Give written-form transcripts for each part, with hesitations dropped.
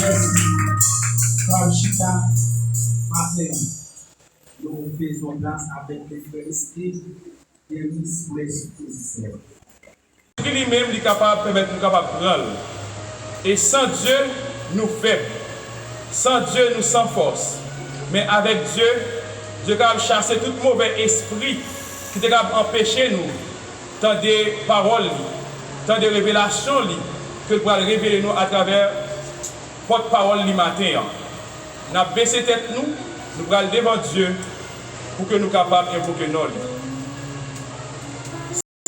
Merci. Comme Chita, Martin, nous faisons grâce avec les frères Steve et Miss les suppositeurs. Lui-même est capable de permettre nous capables de prendre. Et sans Dieu, nous faibles. Sans Dieu, nous sans force. Mais avec Dieu, Dieu est capable de chasser tout mauvais esprit qui est capable d'empêcher nous, tant des paroles, tant des révélations que nous pourrons révéler nous à travers votre parole du matin. Nous avons baissé tête nous pourrons devant Dieu pour que nous soyons capables d'invoquer nos livres.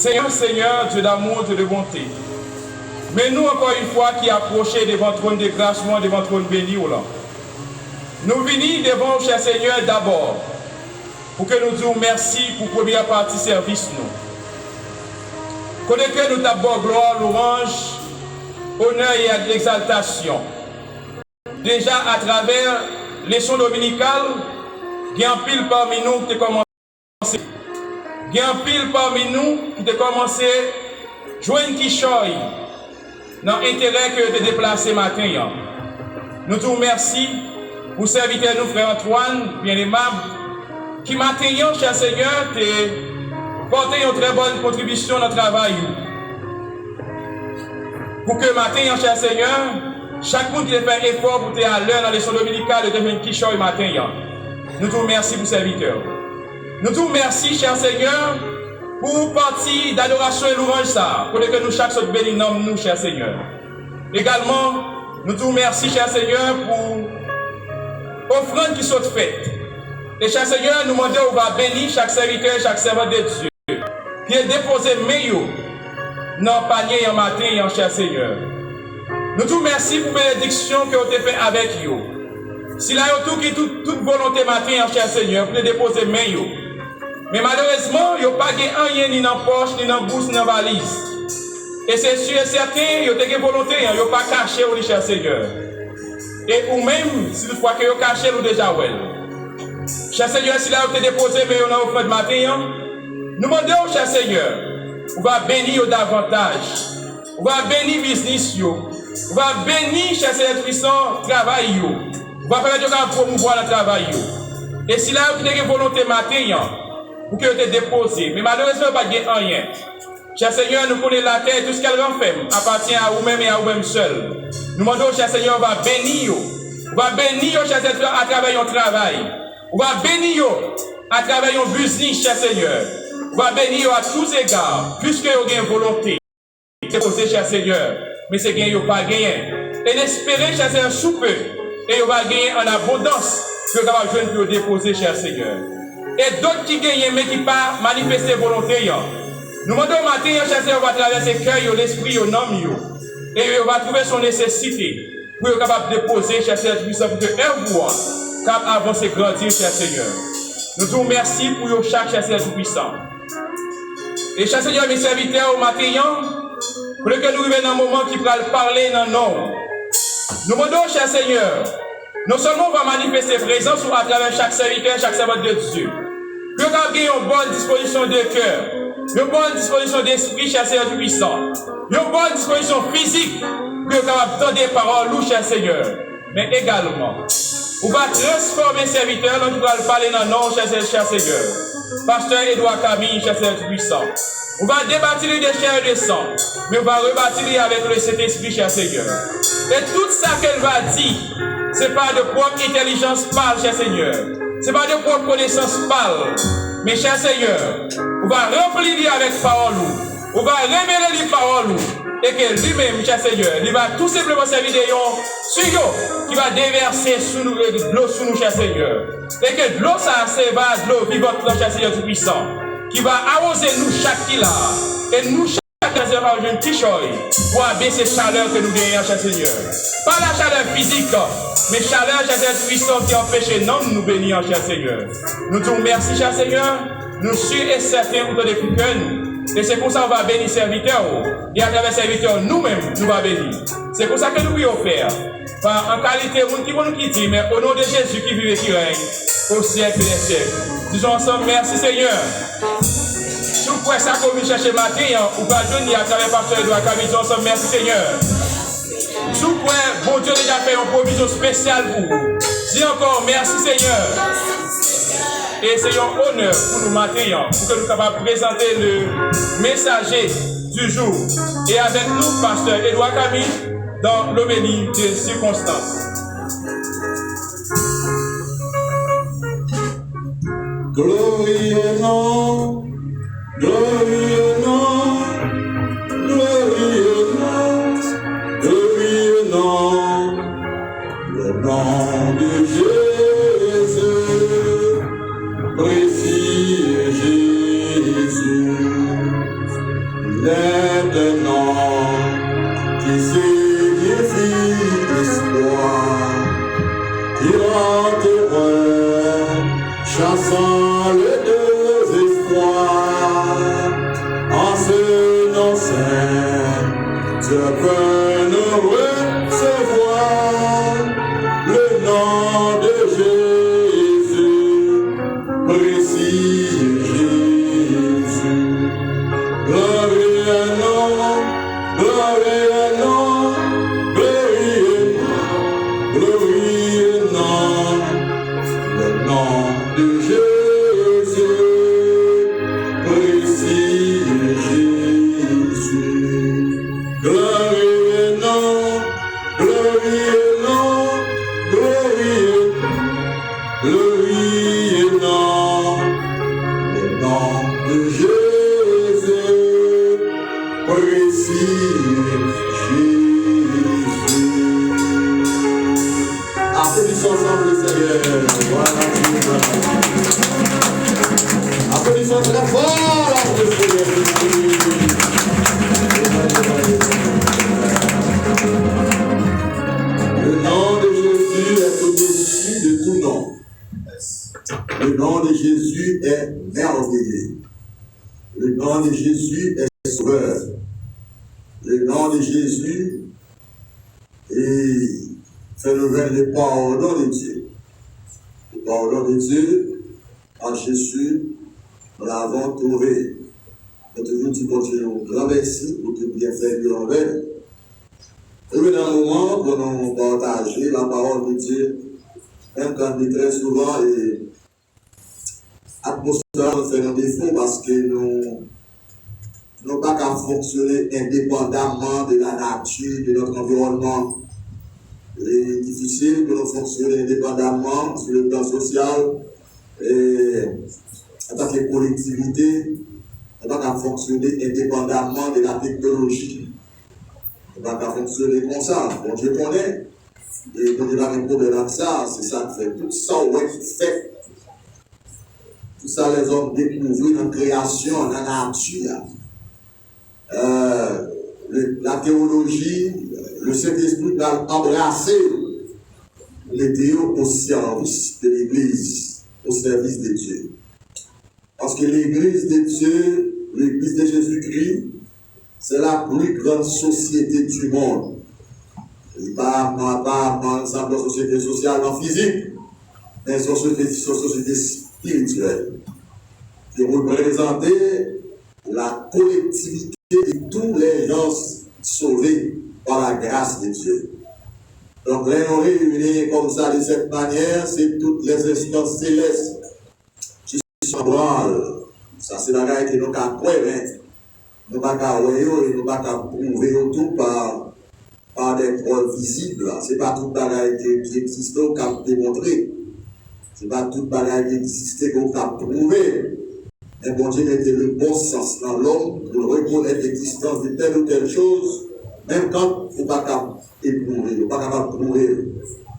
Seigneur, Seigneur, Dieu d'amour, Dieu de bonté. Mais nous, encore une fois, qui approchons devant le trône de grâce, devant le trône béni, nous venons devant, cher Seigneur, d'abord, pour que nous disions merci pour la première partie service. Côté que nous t'abordons gloire, louange, honneur et exaltation. Déjà à travers les sons dominicales, il y a un pile parmi nous qui a commencé. Il y a un pile parmi nous qui a commencé à jouer une quichoye dans l'intérêt que tu as déplacé matin. Nous te remercions pour serviteur nous, frère Antoine, bien aimable, qui matin, cher Seigneur, t'a porté une très bonne contribution dans le travail. Pour que matin, cher Seigneur, chaque monde qui a fait un effort pour être à l'heure dans les sons dominicales de devenir quichoye matin. Nous te remercions pour serviteur. Nous te remercions, cher Seigneur, pour partie d'adoration et louange ça, pour que nous chaque soit béni nom nous, cher Seigneur. Également, nous te remercions, cher Seigneur, pour l'offrande qui soit faite. Et cher Seigneur, nous demandons où va bénir chaque serviteur, chaque servant de Dieu, qui est déposé meilleur dans le panier en matin, cher Seigneur. Nous te remercions pour la bénédiction que vous avez fait avec vous. Si là, vous avez toute volonté matin, cher Seigneur, pour déposer meilleur. Mais malheureusement, il n'y a pas rien ni dans la poche, ni dans la bourse, ni dans la valise. Et c'est sûr et certain, il y a des volontés, il n'y a pas caché, cher Seigneur. Et ou même, si toutefois que vous caché, vous déjà well. Cher Seigneur, si là vous avez déposé, mais on a offert de matin, nous demandons, cher Seigneur, on va bénir davantage. On va bénir business, on va bénir, cher Seigneur puissant, travail, on va permettre de promouvoir le travail. Et si là vous avez volonté matin, pour que vous ayez déposé, mais malheureusement, pas de rien. Cher Seigneur, nous connaissons la terre, tout ce qu'elle renferme appartient à vous-même et à vous-même seul. Nous demandons, cher Seigneur, on va bénir, cher Seigneur, à travers notre travail. On va bénir à travers notre business, cher Seigneur. On va bénir à tous égards, puisque vous avez une volonté. Déposer, cher Seigneur, mais c'est gagné ou pas gagné. Et d'espérer, cher Seigneur, sous peu, et on va gagner en abondance, que vous avez besoin de déposer, cher Seigneur. Et d'autres qui gagnent, mais qui ne pas manifester volonté. Nous demandons matin, cher Seigneur, on va traverser le cœur, l'esprit, l'homme, et on va trouver son nécessité pour être capable de déposer, cher Seigneur, pour que vous capable d'avancer, grandir, cher Seigneur. Nous te remercions pour chaque cher Seigneur tout-puissant. Et cher Seigneur, mes serviteurs, au matin, pour que nous arrivions dans un moment qui pourra parler dans nos. Nous demandons, cher Seigneur, non seulement on va manifester présence à travers chaque serviteur, chaque servante de Dieu, que nous ayons une bonne disposition de cœur, une bonne disposition d'esprit, cher Seigneur tout-puissant, une bonne disposition physique, que nous sommes capables d'entendre des paroles, cher Seigneur, mais également, on va transformer serviteur, dont nous allons parler dans le nom, cher Seigneur. Pasteur Edouard Camille, cher Seigneur tout-puissant. On va débattre de chair et de sang, mais on va rebâtir avec le Saint-Esprit, cher Seigneur. Et tout ça qu'elle va dire, ce n'est pas de propre intelligence parle, cher Seigneur. Ce n'est pas de propre connaissance parle. Mais, cher Seigneur, on va remplir avec parole, on va révéler les paroles, et que lui-même, cher Seigneur, il va tout simplement servir de sur qui va déverser sous nous de l'eau sous nous, cher Seigneur. Et que de l'eau, ça, c'est de l'eau vivante, cher Seigneur tout-puissant, qui va arroser nous chaque là, et nous chaque va avoir une petite chose pour abaisser cette chaleur que nous gagnons, cher Seigneur. Pas la chaleur physique, mais chaleur, cher Seigneur puissant, qui empêche non nous bénir, cher Seigneur. Nous te remercions, cher Seigneur. Nous sûrs et certains pour te depuis que nous. Et c'est pour ça qu'on va bénir serviteurs. Et à travers serviteurs, nous-mêmes, nous va bénir. C'est pour ça que nous voulons faire. En qualité, nous qui dit, mais au nom de Jésus qui vit et qui règne, au siècle des siècles. Disons ensemble, merci Seigneur. Si vous pouvez ça comme chercher matin, ou pas joindre à travers Pasteur Edouard Camille, disons ensemble, merci Seigneur. Sous quoi, bon Dieu déjà fait une provision spéciale pour vous. Dis encore merci Seigneur. Et c'est un honneur pour nous matin, pour que nous puissions présenter le messager du jour. Et avec nous, pasteur Edouard Camille, dans l'homélie des circonstances. Glorieux nom, glorieux nom, glorieux nom, glorieux nom, le nom de Jésus, précieux Jésus, il est un nom qui signifie espoir, qui rend heureux, chassant le désespoir. En ce nom saint, Dieu peut nous recevoir. Le nom de Jésus, précieux Jésus. Glorieux nom, glorieux nom, glorieux nom, glorieux nom. Le nom de Jésus, précieux Jésus. Glorieux nom, glorieux nom, glorieux, glorieux nom. Le nom de Jésus, précieux Jésus. Applaudissons ensemble le Seigneur. Voilà. Applaudissons très fort le Seigneur. Le nom de Jésus est au-dessus de tout nom. Le nom de Jésus est merveilleux. Le nom de Jésus est sauveur. Le nom de Jésus fait le pardon de Dieu. Le pardon de Dieu, en Jésus, nous l'avons trouvé. Nous devons dire bon Dieu, un grand merci pour tout bien fait de l'envers. Et maintenant, un moment pour nous partager la parole de Dieu, même quand on dit très souvent, et l'atmosphère nous fait un défaut parce que nous n'avons pas qu'à fonctionner indépendamment de la nature, de notre environnement. Il est difficile de nous fonctionner indépendamment sur le plan social et en tant que collectivité, on n'a qu'à fonctionner indépendamment de la technologie. On n'a qu'à fonctionner comme ça. Bon Dieu connaît. Et quand il a un problème avec ça, c'est ça qui fait. Tout ça, ouais, qui fait. Tout ça, les hommes découvrent dans la création, dans la nature. La théologie, le Saint-Esprit va embrasser les théos au service de l'Église, au service de Dieu. Parce que l'Église de Dieu, l'Église de Jésus-Christ, c'est la plus grande société du monde. Et pas une simple société sociale, non physique, mais une société spirituelle qui représentait la collectivité de tous les gens sauvés par la grâce de Dieu. Donc, les nous réunis comme ça de cette manière, c'est toutes les instances célestes qui sont branlent. Ça, c'est la réalité que nous avons prouvé, mais nous ne pouvons pas et nous ne pouvons pas prouver tout par des preuves visibles. Ce n'est pas toute la réalité qui existe qu'on a démontré. Ce n'est pas toute la réalité qui existe qu'on a prouvé. Mais bon Dieu mettait le bon sens dans l'homme pour reconnaître l'existence de telle ou telle chose, même quand il ne peut pas éprouver, il ne peut pas capable de prouver, il ne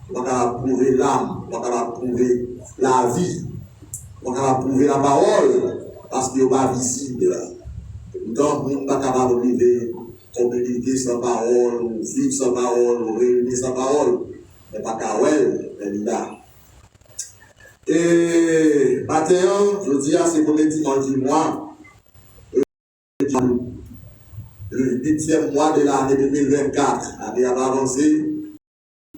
peut pas capable de prouver l'âme, il ne peut pas capable de prouver la vie, il ne peut pas capable de prouver la parole, parce qu'il n'est pas visible. Donc, nous ne sommes pas capables de vivre, communiquer sans parole, ou vivre sans parole, ou réunir sans parole, mais pas capable, mais il est là. Et maintenant, je dis à ces premiers dimanches du mois, le 8e mois de l'année 2024, l'année a avancé,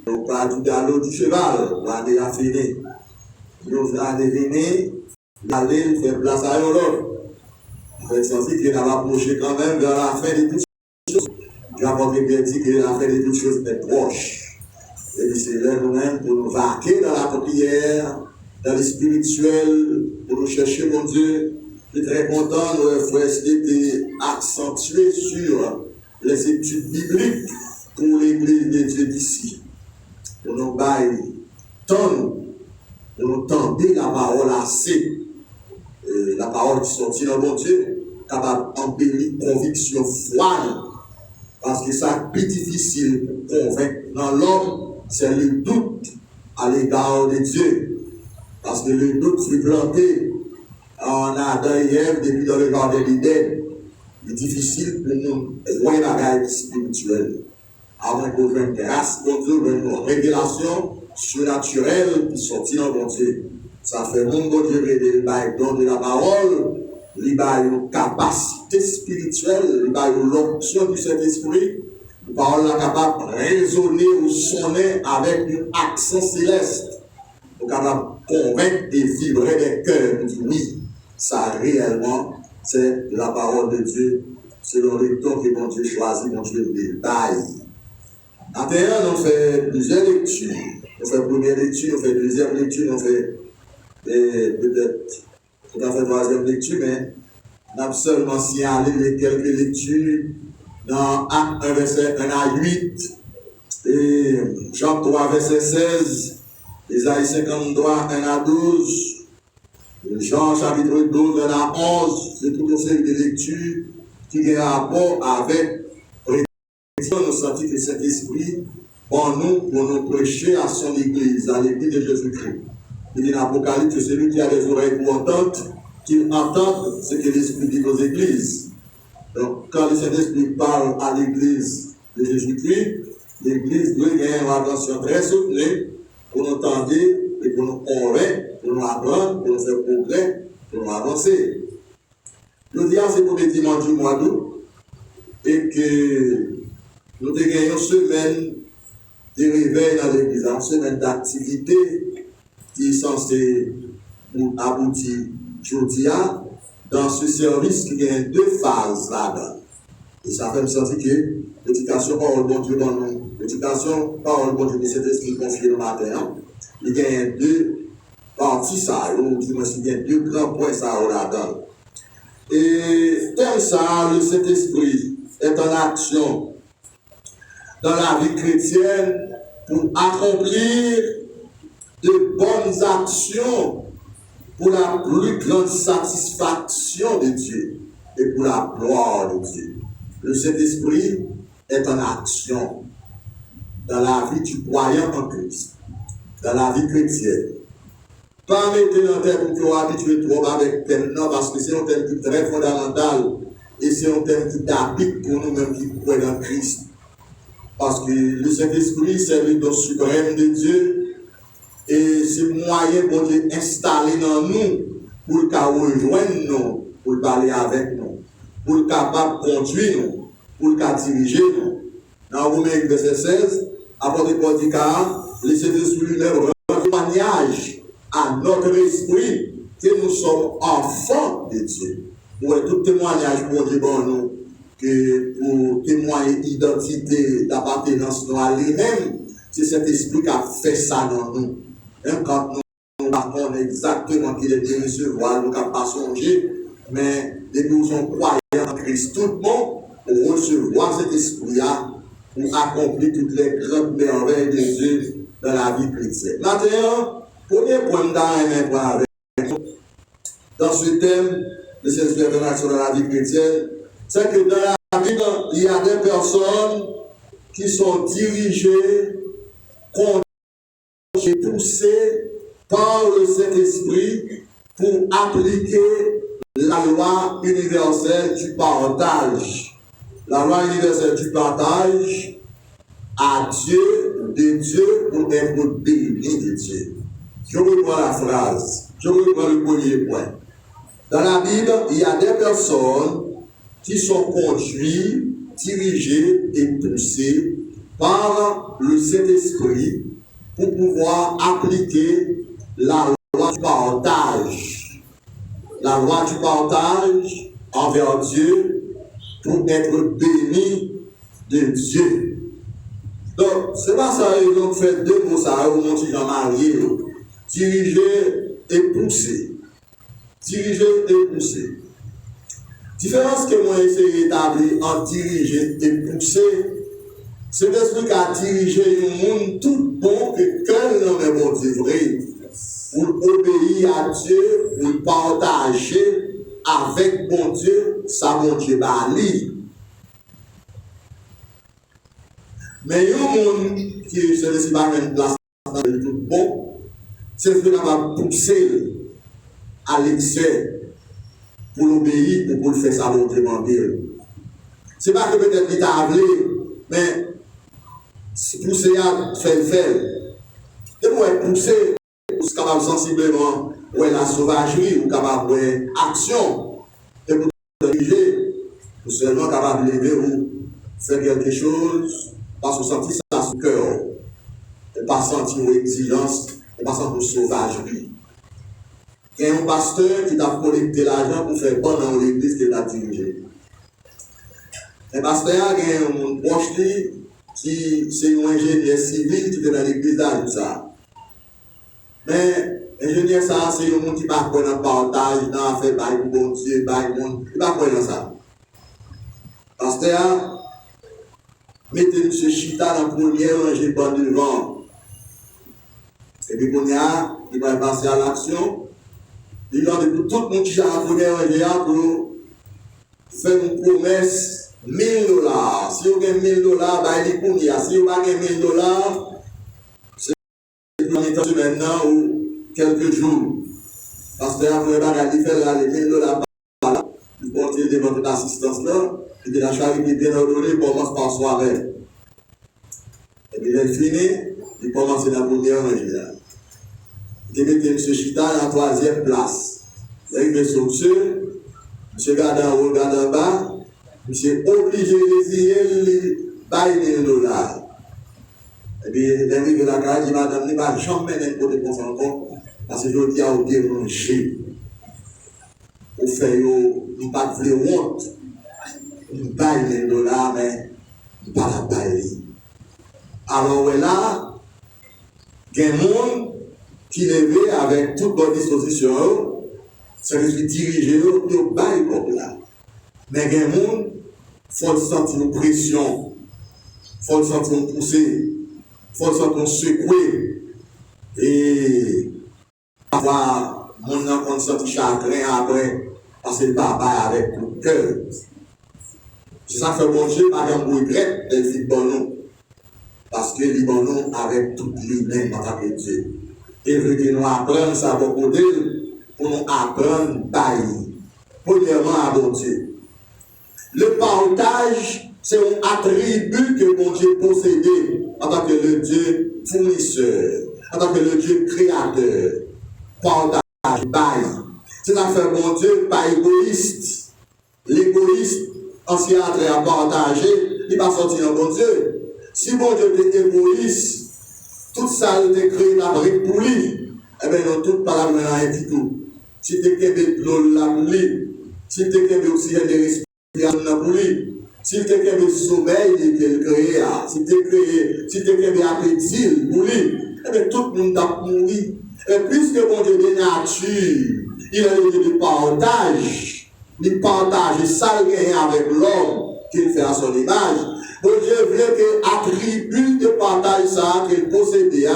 on va du galop du cheval, l'année a fini. Nous allons venir, l'aller faire place à l'autre. Vous êtes senti qu'il va approcher quand même vers la fin de toutes choses. Dieu a montré bien dit qu'il a fait de toutes choses très proches. Et puis c'est là nous-mêmes pour nous vaquer dans la prière, dans le spirituel, pour nous chercher mon Dieu. Je suis très content, nos frères étaient accentués sur les études bibliques pour l'Église de Dieu d'ici. Pour nous bailler, pour nous tendre la parole assez, la parole qui sortit dans mon Dieu, capable d'embellir conviction, foi. Parce que ça plus difficile pour convaincre dans l'homme, c'est le doute à l'égard de Dieu. Parce que le doute fut planté en Adam et Ève depuis dans le jardin d'Éden. Il est difficile pour nous voir la réalité spirituelle. Avant qu'on ait une grâce, pour Dieu, une révélation surnaturelle qui sortit dans mon Dieu. Ça fait mon Dieu révéler le don de la parole, il a une capacité spirituelle, il a une l'option du Saint-Esprit. La parole est capable de résonner ou sonner avec un accent céleste. Il est capable de convaincre et vibrer des cœurs. Il dit oui, ça réellement, c'est la parole de Dieu, selon les temps que mon Dieu choisit, mon Dieu le bail. Maintenant, on fait plusieurs lectures. On fait première lecture, on fait deuxième lecture, on fait peut-être on a fait troisième lecture, mais on a seulement signalé les quelques lectures dans Acte 1, verset 1 à 8, et Jean 3, verset 16, Isaïe 53, 1 à 12, Jean chapitre 12, 1 à 11, c'est tout une série de lectures qui ont rapport avec nous sentir que cet esprit en nous pour nous prêcher à son église, à l'église de Jésus-Christ. Il dit dans l'Apocalypse que celui qui a des oreilles pour entendre, qu'il entende ce que l'Esprit dit aux églises. Donc, quand le Saint-Esprit parle à l'église de Jésus-Christ, l'église doit gagner une attention très soutenue pour nous entendre et pour nous convaincre, pour nous apprendre, pour nous faire progrès, pour nous avancer. Le dimanche, c'est pour le dimanche du mois d'août et que nous avons gagné une semaine de réveil dans l'église, une semaine d'activité qui est censée aboutir aujourd'hui dans ce service qui a deux phases là-dedans. Et ça fait me sentir que l'éducation parole bon Dieu dans nous, l'éducation parole bon Dieu de cet esprit confié le matin, il y a deux parties ça, ou du moins il y a deux grands points ça là-dedans. Et tel ça, le Saint-Esprit est en action dans la vie chrétienne pour accomplir de bonnes actions pour la plus grande satisfaction de Dieu et pour la gloire de Dieu. Le Saint-Esprit est en action dans la vie du croyant en Christ, dans la vie chrétienne. Pas mettre dans tête pour que vous habituez trop avec thème, non, parce que c'est un thème qui est très fondamental et c'est un thème qui t'habite pour nous-mêmes qui croyons en Christ. Parce que le Saint-Esprit, c'est le don suprême de Dieu et c'est le moyen pour Dieu installer dans nous pour le rejoindre nous, pour le parler avec nous, pour le capable de conduire nous, pour le diriger nous. Dans Romains verset 16, apôtre Paul dit car le Saint-Esprit lui-même rend témoignage à notre esprit que nous sommes enfants de Dieu. Pour être tout témoignage pour Dieu pour nous, que pour témoigner l'identité d'appartenance à lui-même, c'est cet esprit qui a fait ça dans nous. Même quand nous savons exactement qu'il est bien recevoir, nous n'avons pas songé, mais depuis nous sommes croyants en Christ, tout le monde pour recevoir cet esprit-là, pour accomplir toutes les grandes merveilles de Dieu dans la vie chrétienne. Maintenant, premier point dans ce thème de cette révélation dans la vie chrétienne, c'est que dans la Bible, il y a des personnes qui sont dirigées, conduites, poussées par le Saint-Esprit pour appliquer la loi universelle du partage. La loi universelle du partage à Dieu, de Dieu, pour être béni de Dieu. Je reprends la phrase, je reprends le premier point. Dans la Bible, il y a des personnes qui sont conduites, dirigées et poussées par le Saint-Esprit pour pouvoir appliquer la loi du partage. La loi du partage envers Dieu pour être béni de Dieu. Donc, c'est pas ça, ils ont fait deux mots, ça, au mon petit marié. Diriger et pousser. Diriger et pousser. Différence que moi j'ai établie entre diriger et pousser, c'est l'esprit qui a dirigé un monde tout bon que cœur n'en est bon Dieu vrai. Pour obéir à Dieu, pour partager avec bon Dieu, ça bon Dieu bali. Mais il y a un monde qui se laisse pas une place dans le tout bon, c'est ce qui va pousser à l'excès pour l'obéir ou pour le faire ça bon Dieu demander. C'est pas que peut-être il t'a appelé, mais pousser à faire le faire. Et pour être poussé, vous êtes capable sensiblement ouais la sauvagerie ou capable ouais action. Et pour diriger, vous êtes seulement capable de lever ou faire quelque chose parce que vous sentez ça sur le cœur. Et pas sentir exigence, et pas sentir sauvagerie. Il y a un pasteur qui t'a collecté l'argent pour faire bon dans l'église qu'il a dirigé. Le pasteur a un proche qui c'est un ingénieur civil qui était dans l'église d'Ajusa. Mais l'ingénieur, ça, c'est un monde qui ne va pas dans le partage, dans l'affaire, par le bon Dieu, par le monde. Il ne va pas dans ça. Pasteur, mettez M. Chita dans la première rangée par devant. Et puis, il va passer à l'action. Il a dit tout le monde qui a la première rangée pour faire une promesse. $1000. Si vous avez $1000, bah, il dit si vous n'avez pas $1000, c'est maintenant ou quelques jours. Parce que après, il fait les $1000 par là. Il continue de votre assistance là. Il dit la charité bien ordonnée commence par soirée. Et puis, il est fini, il commence dans la première rangée. Il met M. Chita en troisième place. Il arrive sur monsieur, monsieur regarde en haut, regarde en bas. Monsieur obligé de désirer les $1000. Et puis, il arrive à la garage, il dit madame, il ne va jamais d'un côté pour ça encore, parce que je dis à vous déranger. Pour faire, il ne pas de honte. Il $1000, mais il ne pas la bailler. Alors, là, il y a un monde qui levé avec toute bonne disposition, c'est que je dirige au bail comme là. Mais il y a un monde, il faut sentir une pression, il faut sentir une poussée, il faut sentir une secouée. Et avoir mon enfant sentir chagrin après, parce que le papa avec le cœur. C'est ça que fait bon Dieu, par exemple, regret, elle dit bon non. Parce que les bon non avec toute l'humain en tant que Dieu. Et veut que nous apprenions ça pour nous apprendre à bailler. Premièrement, à bon Dieu. Le partage, c'est un attribut que mon Dieu possédait en tant que le Dieu fournisseur, en tant que le Dieu créateur. Partage, bail. C'est un fait mon Dieu, pas égoïste. L'égoïste, en ce qui a trait à partager, il va sortir en bon Dieu. Si mon Dieu était égoïste, tout ça était créé la brique pour lui. Eh bien, non, tout par la main du tout. Si tu es capable de l'eau là pour lui, si tu es capable d'oxygène de respiration pour lui, si tu es capable de sommeil qu'il crée, si tu es capable d'appétit pour lui, eh bien, tout le monde a mouru. Et puisque mon Dieu de nature, il a le Dieu de partage, il partage ça avec l'homme qu'il fait à son image. Bon Dieu voulait que l'attribut de partage ça qu'il possédait,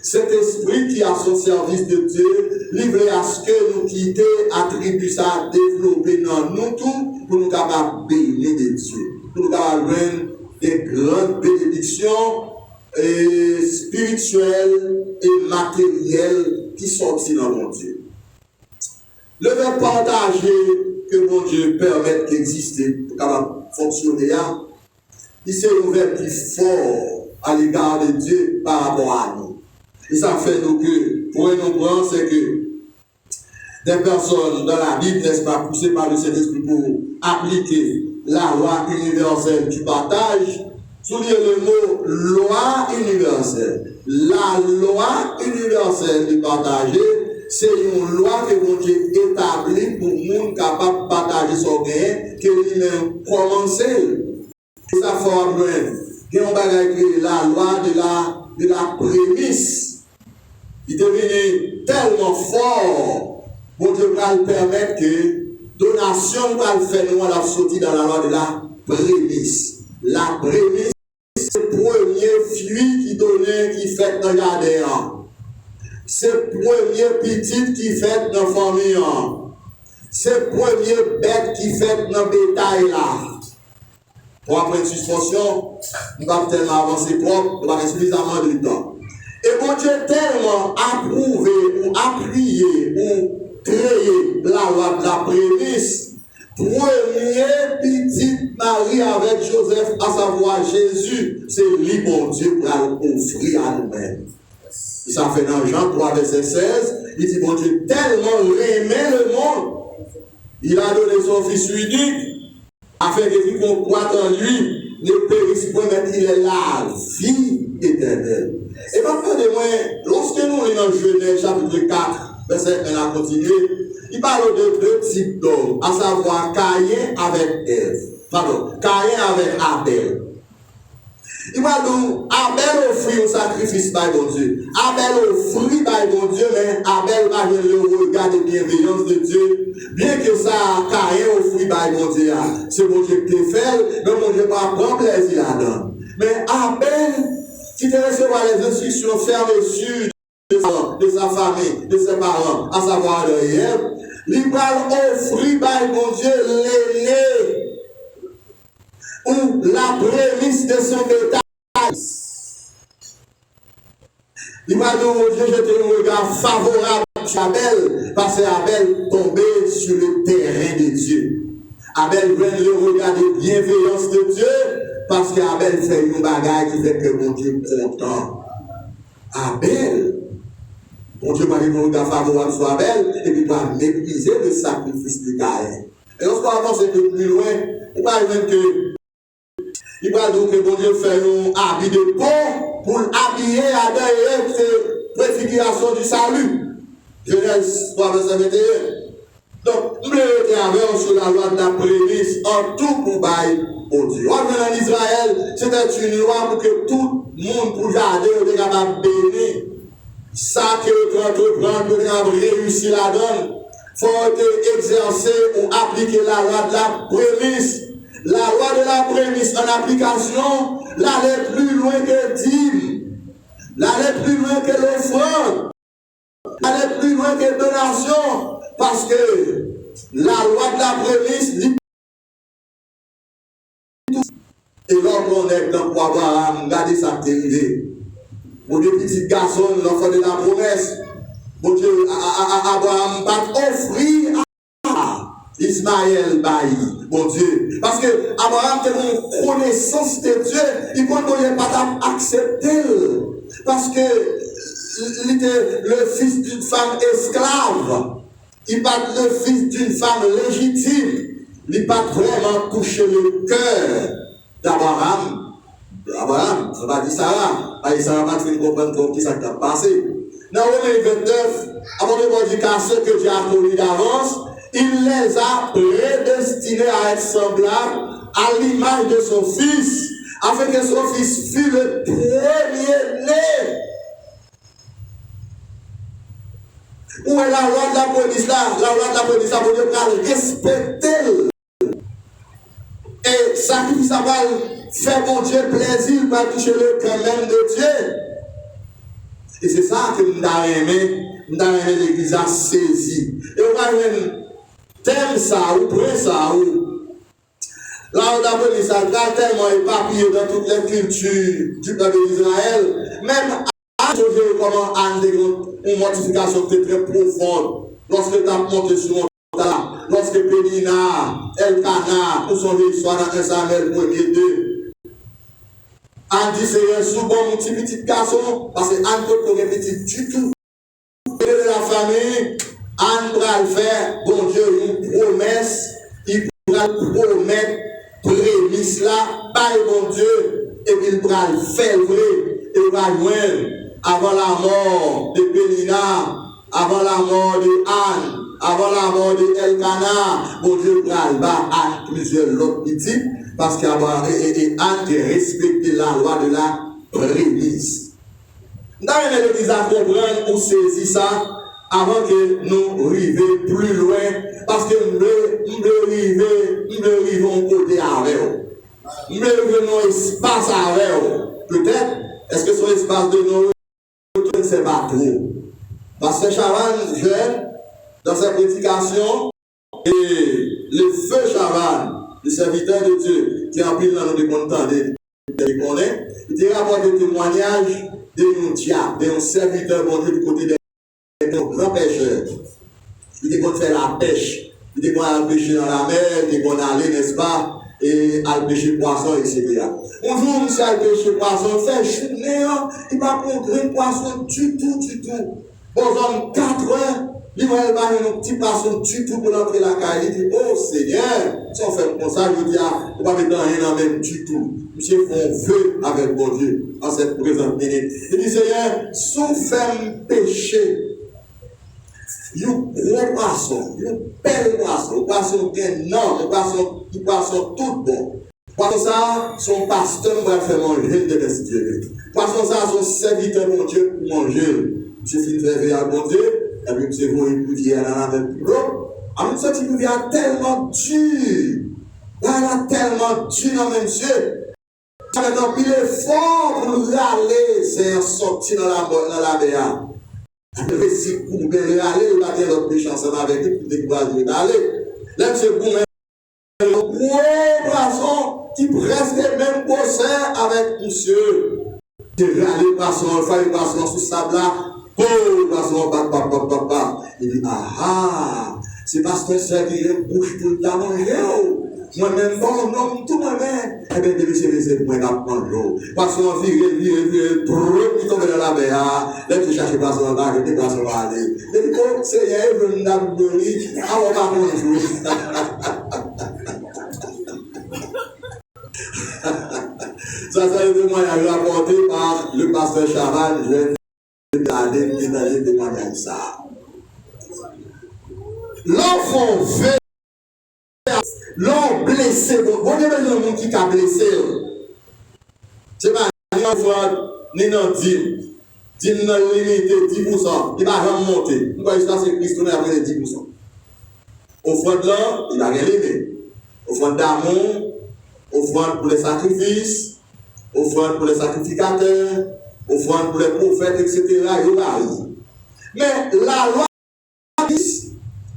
cet esprit qui a son service de Dieu, livré à ce que nous quittions, attribut ça développer dans nous tout pour nous capables de bénir de Dieu, pour nous capables de des grandes bénédictions spirituelles et matérielles qui sortent dans mon Dieu. Le verbe partager que mon Dieu permette d'exister pour capable fonctionner, il s'est ouvert plus fort à l'égard de Dieu par rapport à nous. Et ça fait nous que, pour nous prendre, c'est que des personnes dans la Bible, n'est-ce pas, poussées par le Saint-Esprit pour appliquer la loi universelle du partage, soulignez le mot loi universelle. La loi universelle du partager, c'est une loi que mon Dieu établit pour le monde capable de partager son gain, que lui-même commencer. Et ça forme loin. Il y a un bagage qui est la loi de la prémisse. Il devient tellement fort. Bon Dieu va le permettre que donation va le faire nous à la sortie dans la loi de la prémisse. La prémisse, c'est le premier fruit qui donnait, qui fait dans le jardin. C'est le premier petit qui fait dans la famille. C'est le premier bête qui fait dans le bétail là. Pour après une suspension, nous ne pouvons pas tellement avancer propre, nous avons suffisamment de temps. Et bon Dieu tellement approuvé ou appuyé ou créé la loi de la prémisse, premier petit Marie avec Joseph, à savoir Jésus, c'est lui, bon Dieu, pour l'offrir à nous-mêmes. Ça fait dans Jean 3, verset 16, il dit, bon Dieu tellement aimait le monde, il a donné son Fils unique, afin que quiconque croit en lui ne périsse point, mais il est la vie éternelle. Et maintenant, lorsque nous lisons dans Genèse chapitre 4, verset 1 à continuer, il parle de deux types d'hommes, à savoir Caïn avec Ève. Pardon, Caïn avec Abel. Il va nous, Abel offrit un sacrifice par bon Dieu. Abel offrit par bon Dieu, mais Abel va le regard de bienveillance de Dieu. Bien que ça, Caïn offrit par bon Dieu, c'est bon Dieu qui fait, mais bon Dieu va prendre plaisir là-dedans. Mais Abel, qui te recevra les instructions fermes sûres de sa famille, de ses parents, à savoir de Ève, il va offrir par bon Dieu l'aîné ou la prémisse de son bétail. Il va nous jeter un regard favorable sur Abel, parce qu'Abel tombait sur le terrain de Dieu. Abel prend le regard de bienveillance de Dieu, parce qu'Abel fait une bagaille qui fait que mon Dieu est content. Abel, mon Dieu va un regard favorable sur Abel, et puis va mépriser le sacrifice de Caïn. Et lorsqu'on avance un peu plus loin, on va même que il va donc que bon Dieu fait un habit de peau pour habiller Adam et Ève, c'est préfiguration du salut. Genèse 3, verset 21. Donc, nous avons sur la loi de la prémisse en tout pour bail au Dieu. En Israël, c'était une loi pour que tout le monde pour garder soit capable de bénir. Ça que tu entreprends pour réussir la donne, il faut exercer ou appliquer la loi de la prémisse. La loi de la prémisse en application, l'aller plus loin que dîme, l'aller plus loin que l'offrande, l'aller plus loin que donation, parce que la loi de la prémisse dit et l'homme est dans quoi Abraham, regardez ça qui est arrivé. Mon Dieu, petit garçon, l'enfant de la promesse, mon Dieu, Abraham va offrir Ismaël Baï, mon Dieu. Parce que Abraham a une connaissance de Dieu, il ne pouvait pas accepter. Parce que il était le fils d'une femme esclave. Il n'est pas le fils d'une femme légitime. Il n'a pas vraiment touché le cœur d'Abraham. Abraham, ça va dire Sarah. Sarah va te comprendre qui ça t'a passé. Dans Romains 29, avant de dire qu'à ceux que Dieu a connus d'avance, il les a prédestinés à être semblables à l'image de son Fils, afin que son Fils fût le premier-né. Où est la loi de la prémisse là? La loi de la prémisse là, pour Dieu respecter. Et sacrifice ça va faire mon Dieu plaisir, va toucher le cœur même de Dieu. Et c'est ça que nous avons aimé l'Église a saisi. Et on va même thème ça, ou près ça, ou là on a pris ça, tellement éparpillé dans toutes les cultures du peuple d'Israël, même à trouver comment une mortification très profonde, lorsque tu as monté sur mon tas, lorsque Pénina, Elkana, pour son histoire dans 1 Samuel 1er 2. Anne dit c'est un souvent mon petit garçon, parce que Anne peut pas petit du tout. De la famille, Anne va le faire, bon Dieu, une promesse, il va promettre prémisse là, par bon Dieu, et il va le faire vrai, et va joindre avant la mort de Pénina, avant la mort de Anne, avant la mort de Elkana, bon Dieu pral bas à plusieurs autres petits, parce qu'Anne a respecté la loi de la prémisse. Dans l'église à comprendre ou saisir ça avant que nous arrivions plus loin, parce que nous arrivons au côté avec eux. Nous arrivons un espace avec eux. Peut-être, est-ce que son espace de nous, je ne sais pas trop. Parce que Chavan, jeune, dans sa prédication, et le feu Chavan, le serviteur de Dieu, qui a pris dans nos contents, il a rapporté des témoignages de diable, d'un serviteur bon Dieu du côté des grands pêcheurs. Il était qu'on faire la pêche, il était qu'on aller pêcher dans la mer, il était qu'on aller, n'est-ce pas, et aller pêcher poisson, etc. Un jour, monsieur a pêché poisson, fait journée, il va prendre un poisson du tout. Bon, en 4 heures, il va aller un petit poisson du tout pour entrer la caille. Il dit, oh Seigneur, si on fait comme ça, je dis, on va mettre rien dans même du tout. Monsieur fait un feu avec mon Dieu en cette présente minute. Il dit, Seigneur, si on fait péché, il y a un gros poisson, il y a un bel poisson, un poisson qui est énorme, un poisson tout bon. Poisson ça, son pasteur va faire manger de Dieu. Poisson ça, son serviteur, mon Dieu, pour manger. Monsieur finit de faire à mon Dieu, et puis monsieur voit une pouvière dans la même l'eau. En même temps, cette pouvière tellement dure. Là, elle a tellement dur dans même Dieu. Maintenant, il est fort pour nous aller, c'est sortir dans la mer. Après, si vous pouvez aller, il va dire notre péché ensemble avec lui, pour décourager d'aller. Là, monsieur Boumet, un gros poisson qui presque même bossé avec monsieur. Il râle le poisson, il fait le poisson sous sable là. Oh, le poisson, papa. Il dit, c'est parce que c'est qui est bouche tout le temps manger. Moi-même, non, tout moi-même. Eh bien, c'est pour moi pour manger. Poisson, il tombe dans la mer. Là, tu cherches poisson là, que tu poisson va aller. Il dit, oh, Seigneur, il veut nous abonner. Ah, on va manger. Ça, c'est un témoignage rapporté par le pasteur Chaval. Je vais détailler témoignage ça. L'enfant fait, l'homme blessé, bon Dieu, le monde qui a blessé. C'est pas un enfant, ni non, 10 non limité, 10%, il va jamais monter. Pourquoi il c'est Christ, on a après les 10%. Offrande là, il va rien lever. Offrande d'amour, offrande pour les sacrifices, offrande pour les sacrificateurs, offrande pour les prophètes, etc. Mais la loi,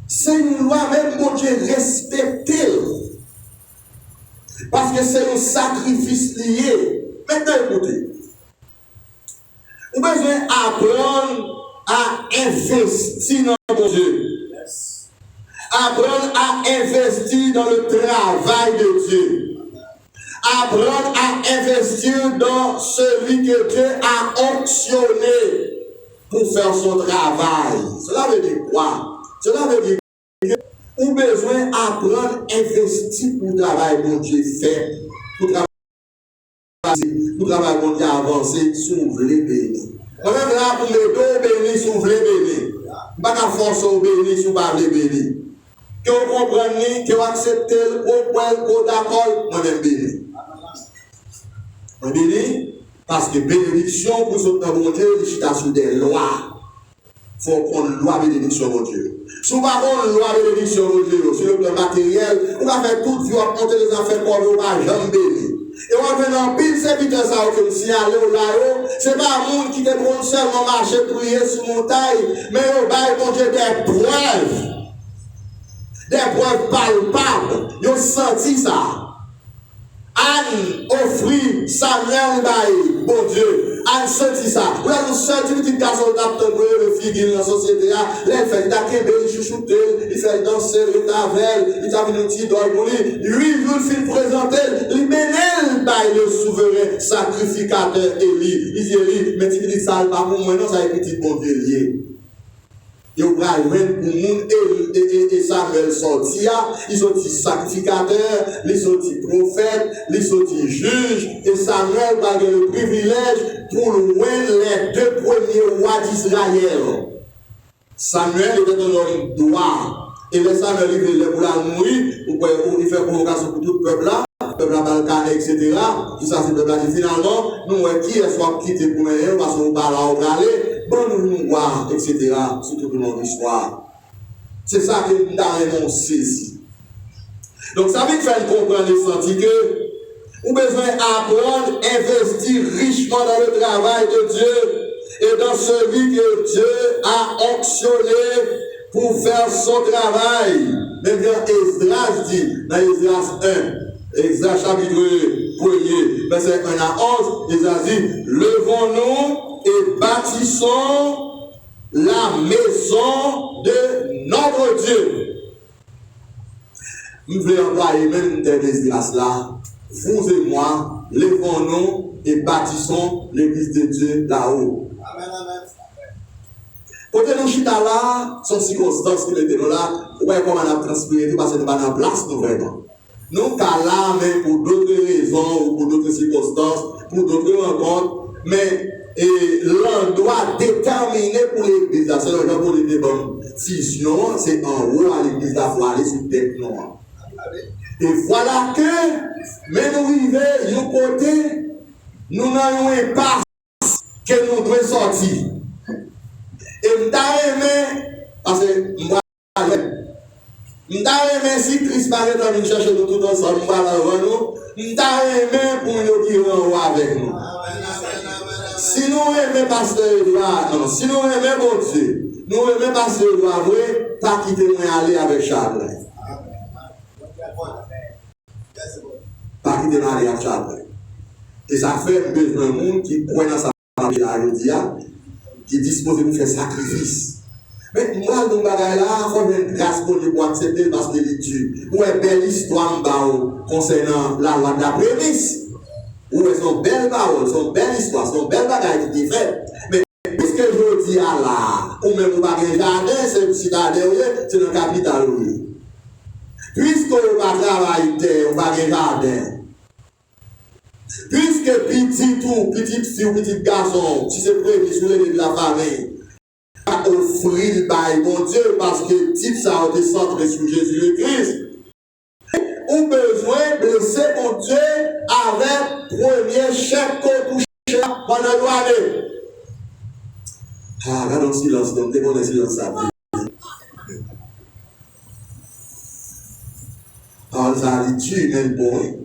c'est une loi même pour Dieu respecter. Parce que c'est un sacrifice lié. Maintenant, écoutez. Vous avez besoin d'apprendre à investir dans mon Dieu. Apprendre à investir dans le travail de Dieu. Apprendre à investir dans celui que Dieu a optionné pour faire son travail. Cela veut dire quoi? Cela veut dire que vous avez besoin d'apprendre à investir pour le travail que Dieu fait. Pour le travail que Dieu a avancé, si vous voulez bénir. Moi-même là, pour mes deux bénis, si vous voulez bénir. Pas qu'à force au béni, si vous ne voulez bénir. Que vous compreniez, que vous acceptez, au point, au d'accord, moi-même béni. On béni parce que bénédiction pour ce temps, mon Dieu, c'est sur des lois. Il faut qu'on loi bénédiction, mon Dieu. Si vous n'avez pas loi bénédiction, mon Dieu, sur le plan matériel, on va faire tout, on va monter les affaires pour vous, on va jamais bénir. Et on va venir en pile, c'est vite ça, que vous signalez au là-haut. C'est pas un monde qui te prend seulement marcher, prier sur montagne, mais au bail, mon Dieu, des preuves. Des preuves palpables. Ils ont senti ça. Anne offrit Samuel Baye, bon Dieu. Anne senti ça. Vous avez senti le petit garçon d'apte le figure dans la société. Là, il fait il chouchouté, il fait danser, il tavel, il a mis un petit doigt pour lui. Lui, il fait présenter, il bénit Baye le souverain sacrificateur Élie. Il dit Élie, mais tu dis ça, pas pour moi, non, ça est petit bon Dieu lié. Et au bras, et Samuel sortit, ils sont sacrificateurs, ils sont prophètes, ils sont juges, et Samuel a le privilège pour loin les 2 premiers rois d'Israël. Samuel était un homme droit. Et le Samuel, il pour la mourir, il fait convocation pour tout le peuple là, le peuple là, Balkané, etc. Tout ça, c'est le peuple là. Finalement, nous, qui est soit quitté pour nous, parce qu'on va là, on va aller, bon, nous voir, etc. Surtout pour notre histoire. C'est ça que nous avons saisi. Donc, ça veut faire comprendre et sentir que nous avons besoin d'apprendre, investir richement dans le travail de Dieu et dans celui que Dieu a onctionné pour faire son travail. Même quand Esdras dit, dans Esdras 1, Esdras chapitre 1er, verset 1 à 11, Esdras dit, levons-nous et bâtissons la maison de notre Dieu. Nous voulons employer même des Esdras là. Vous et moi, levons-nous et bâtissons l'église de Dieu là-haut. Amen, amen. Quand nous chita là, sont circonstances qui mettons là, ouais, comment on a transpiré, parce que nous sommes en place, nous vraiment. Nous sommes là, mais pour d'autres raisons, ou pour d'autres circonstances, pour d'autres rencontres, mais l'endroit déterminé pour l'église là, c'est le genre pour les bonnes visions, c'est en haut à l'église là, il faut aller sur tête noire. Et voilà que, mais nous vivons, nous côté, nous n'avons un impasse que nous devons sortir. Et nous aimé, parce que nous aimé si Christ paraît dans nous chercher nous tout ensemble, nous allons nous, nous aimé pour nous qui renouent avec nous. Si nous aimons Pasteur Edouard, non, si nous aimons mon Dieu, nous aimons Pasteur Edouard, pas quitter nous aller avec Charles. Pas quitter nous aller avec Charles. Et ça fait besoin de monde qui croit dans sa famille, qui dispose de nous faire sacrifice. Mais moi, nous bagaille là, il faut une grâce pour nous accepter parce que l'étude. Où est belle histoire concernant la loi de la prémisse. Où est son belle parole, son belle histoire, son belle bagaille qui est faite. Mais puisque je dis à là, ou même vous n'avez pas jardin, c'est le citadin, c'est le capital. Puisque vous n'avez pas travaillé, vous n'avez pas jardin. Puisque petite fille ou petit garçon, si c'est prévu sur de la famille, a offert le bail, mon Dieu, parce que type ça a été centré sur Jésus-Christ. Ou besoin de blesser mon Dieu avec premier chèque qu'on touche pendant l'année. Ah, regarde le silence, donc dès qu'on est silence, ça fait. Alors, ça dit, tu es bon.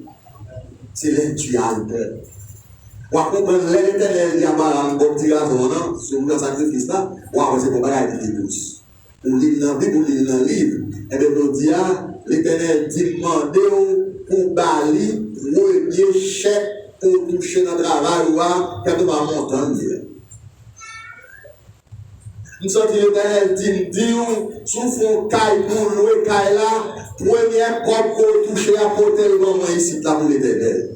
C'est l'intuition. Ou à comprendre l'éternel, il y a un bon petit garçon, non? Sur le sacrifice là, ou à c'est pour bagaille qui douce. Pour lire dans la Bible, pour lire dans le livre, et bien, on dit, l'éternel dit, demandez pour bali, premier chèque pour toucher dans le travail, ou à, quand on va monter. Nous sommes l'éternel dit, souffle caille pour louer caille là, première corde pour toucher à porter le moment ici, là pour l'éternel.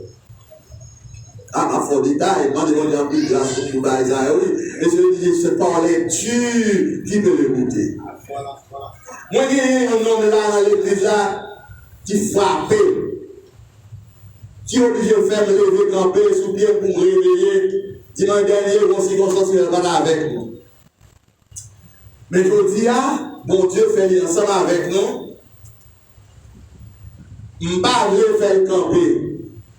Ah, à fond détail, moi, je vais dire plus grâce pour vous, oui. Et je dis, c'est par les Dieu qui peut l'écouter. Moi, il y a un homme là dans l'église là, qui frappe, qui est obligé de faire lever, camper, sous pied pour réveiller. Dimanche dernier, on s'y concentre avec nous. Mais je dis, bon Dieu fait ensemble avec nous. Je ne vais pas faire camper.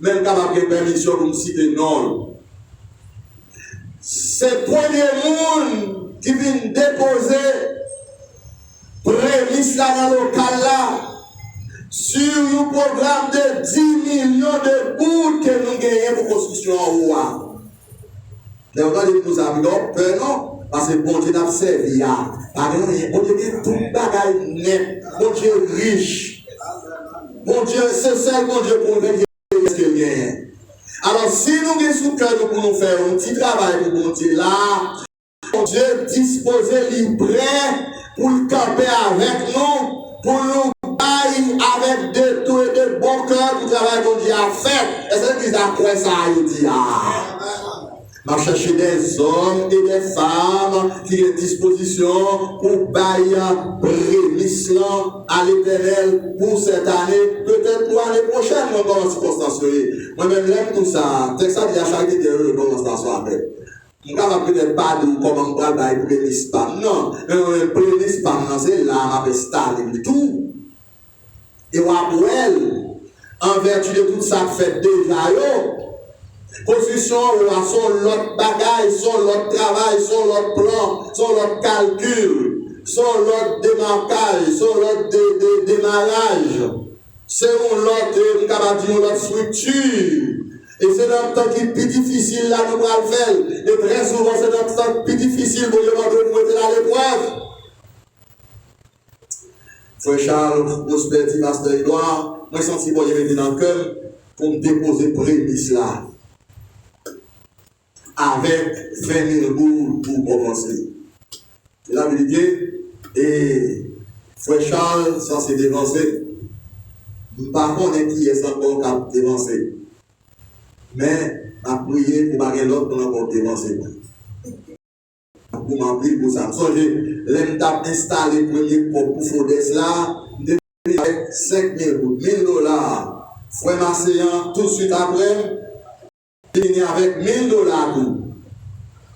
Même capable de permission pour me citer non. C'est le premier monde qui vient déposer prémisse là dans le local là sur un programme de 10 millions de bouts que nous gagnons pour construction en haut. Mais on va dire que nous avons peur, non? Parce que bon Dieu n'a servi. Bon Dieu est tout bagaille net. Bon Dieu riche. Bon Dieu, c'est ça bon Dieu pour nous. Alors, si nous sommes sous cœur pour nous faire un petit travail pour bon Dieu là, Dieu disposé, prêt pour le camper avec nous, pour nous bailler avec de tout et de bon cœur pour travailler pour Dieu à faire. Est-ce que vous avez ça à dire? Je cherche des hommes et des femmes qui ont disposition pour bailler prémisse à l'éternel pour cette année, peut-être pour l'année prochaine, dans la circonstance. Moi-même, j'aime tout ça. C'est ça qui a charité de le commencement après. Je ne vais peut-être pas dire comment on va faire premier spam. Non, le premier spam, c'est là, on va installer tout. Et on va en vertu de tout ça fait déjà, construction, son l'autre bagaille, son l'autre travail, son l'autre plan, son l'autre calcul, son l'autre démarquage, son l'autre démarrage. C'est l'autre structure. Et c'est notre temps qui est plus difficile là, nous allons faire. Et très souvent, c'est notre temps plus difficile pour nous mettre à l'épreuve. Frère Charles, prospère, pasteur Edouard, moi, je sens que je vais dans le cœur pour me déposer prémisse là. Avec 20 000 boules pour commencer. C'est la vérité. Et Frère Charles, ça c'est dévancé. Par contre, qui est encore capable de dévancer. Mais, à prier pour baguer l'autre pour encore dévancer. Pour m'appeler pour ça. Songez, l'MTAP installé premier pour Fodes là, avec 5 000 $. Frère Marseillan, tout de suite après, il avec 1 000 $.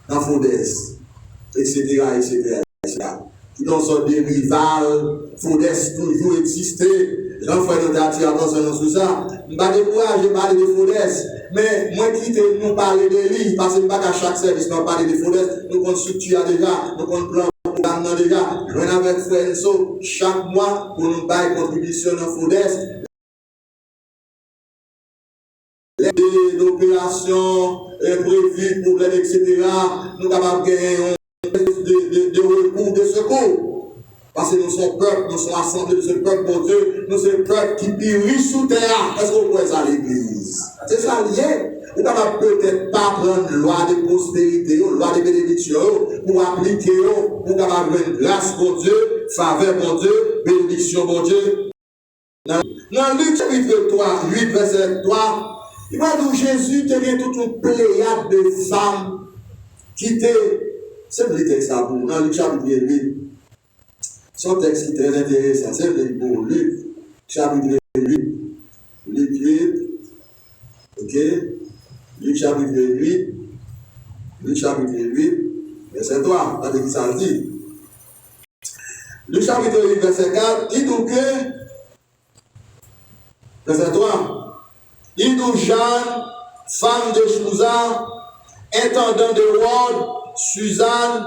Dans Fodes, etc. Dans son rival, Fodes toujours existé. Jean-Frère nous a tiré attention sur ça. Je ne vais pas décourager parler de Fodes, mais moi qui nous parler de lui, parce que pas qu'à chaque service nous parler de Fodes, nous avons structure déjà, nous avons plan programme déjà. Je vais avec Frère Enso chaque mois pour nous faire une contribution dans Fodes. L'opération, prévues, problèmes, etc. Nous sommes capables de gagner de recours, de secours. Parce que nous sommes peuple, nous sommes assemblés de ce peuple, mon Dieu, nous sommes peuple qui périt sous terre. Est-ce qu'on pourrait ça à l'église? C'est ça lié. Nous ne pouvons peut-être pas prendre loi de prospérité, loi de bénédiction, pour appliquer, pour avoir une grâce, mon Dieu, faveur, mon Dieu, bénédiction, mon Dieu. Dans Luc chapitre 3, 8, verset 3, il va dire Jésus tenait toute une pléiade de femmes qui étaient. C'est le texte à vous, dans Luc chapitre 8. Son texte est très intéressant. C'est le pour Luc chapitre 8. Luc 8. Ok? Luc chapitre 8. Luc chapitre 8. Verset 3. Regardez qui ça dit. Luc chapitre 8, verset 4. Il dit que. Verset 3. Il dit Jeanne, femme de Chouza, intendant de Rhodes, Suzanne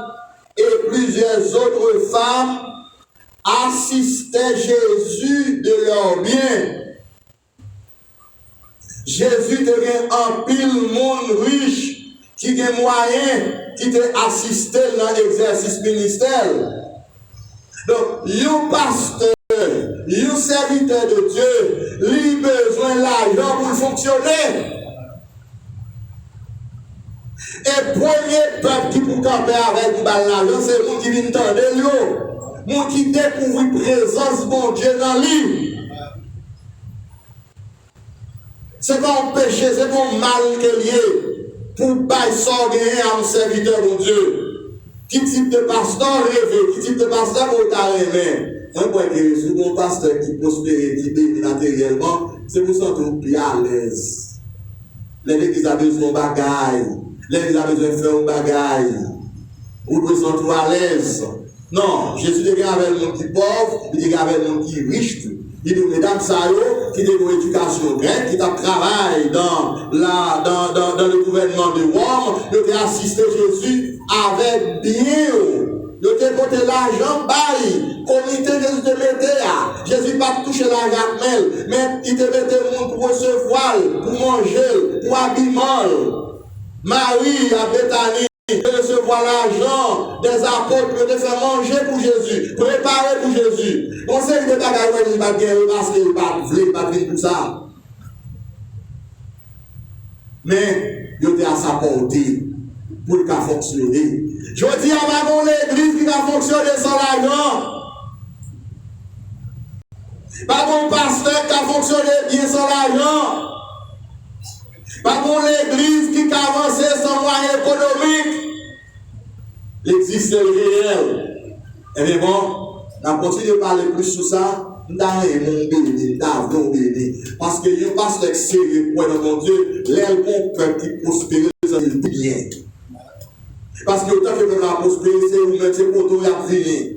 et plusieurs autres femmes assistaient Jésus de leur bien. Jésus devient un pile monde riche qui a moyen qui te assisté dans l'exercice ministériel. Donc, le pasteur, le serviteur de Dieu, il a besoin de l'argent pour fonctionner. Et premier peuple qui peut camper avec l'argent, c'est vous qui vient tendre l'eau. Vous qui découvre la présence de mon Dieu dans lui. C'est pas un péché, c'est pas un mal qu'il y a pour pas s'organiser à un serviteur de Dieu. Qui type de pasteur rêvé, qui type de pasteur pour ta rêvé. Un point que si un pasteur qui prospère, qui bénit matériellement, c'est pour ça que plus à l'aise. L'église a besoin de bagaille. L'église a besoin de faire un bagaille. Vous devez se trouver à l'aise. Non, Jésus est avec le monde qui est pauvre, il est avec le monde qui est riche. Il dit, mesdames, ça qui ont une éducation grecque, qui travaillent dans le gouvernement de Rome, ils ont assisté Jésus avec bien. Ils ont porté l'argent, comité Jésus te mettait là. Jésus n'a pas touché l'argent, mais il te mettait le monde pour recevoir, pour manger, pour habillement. Marie à Bethanie. De recevoir l'argent des apôtres, de faire manger pour Jésus, préparer pour Jésus. On sait que les bagages ne pas gagner parce qu'il ne pas venir pour ça. Mais il était à sa portée pour qu'il fonctionner. Je dis à l'église qui va fonctionner sans l'argent. Pas mon pasteur qui a fonctionné bien sans l'argent. Pas pour l'église qui a avancé sans moyens économiques. L'existe réel. Eh bien bon, on continue de parler plus sur ça. Nous avons béni. Parce que nous pas sérieux pour mon Dieu. L'aile qu'on peut qui prospère, ça dit bien. Parce que autant que vous la prospérer, c'est vous-même, c'est pour tout à venir.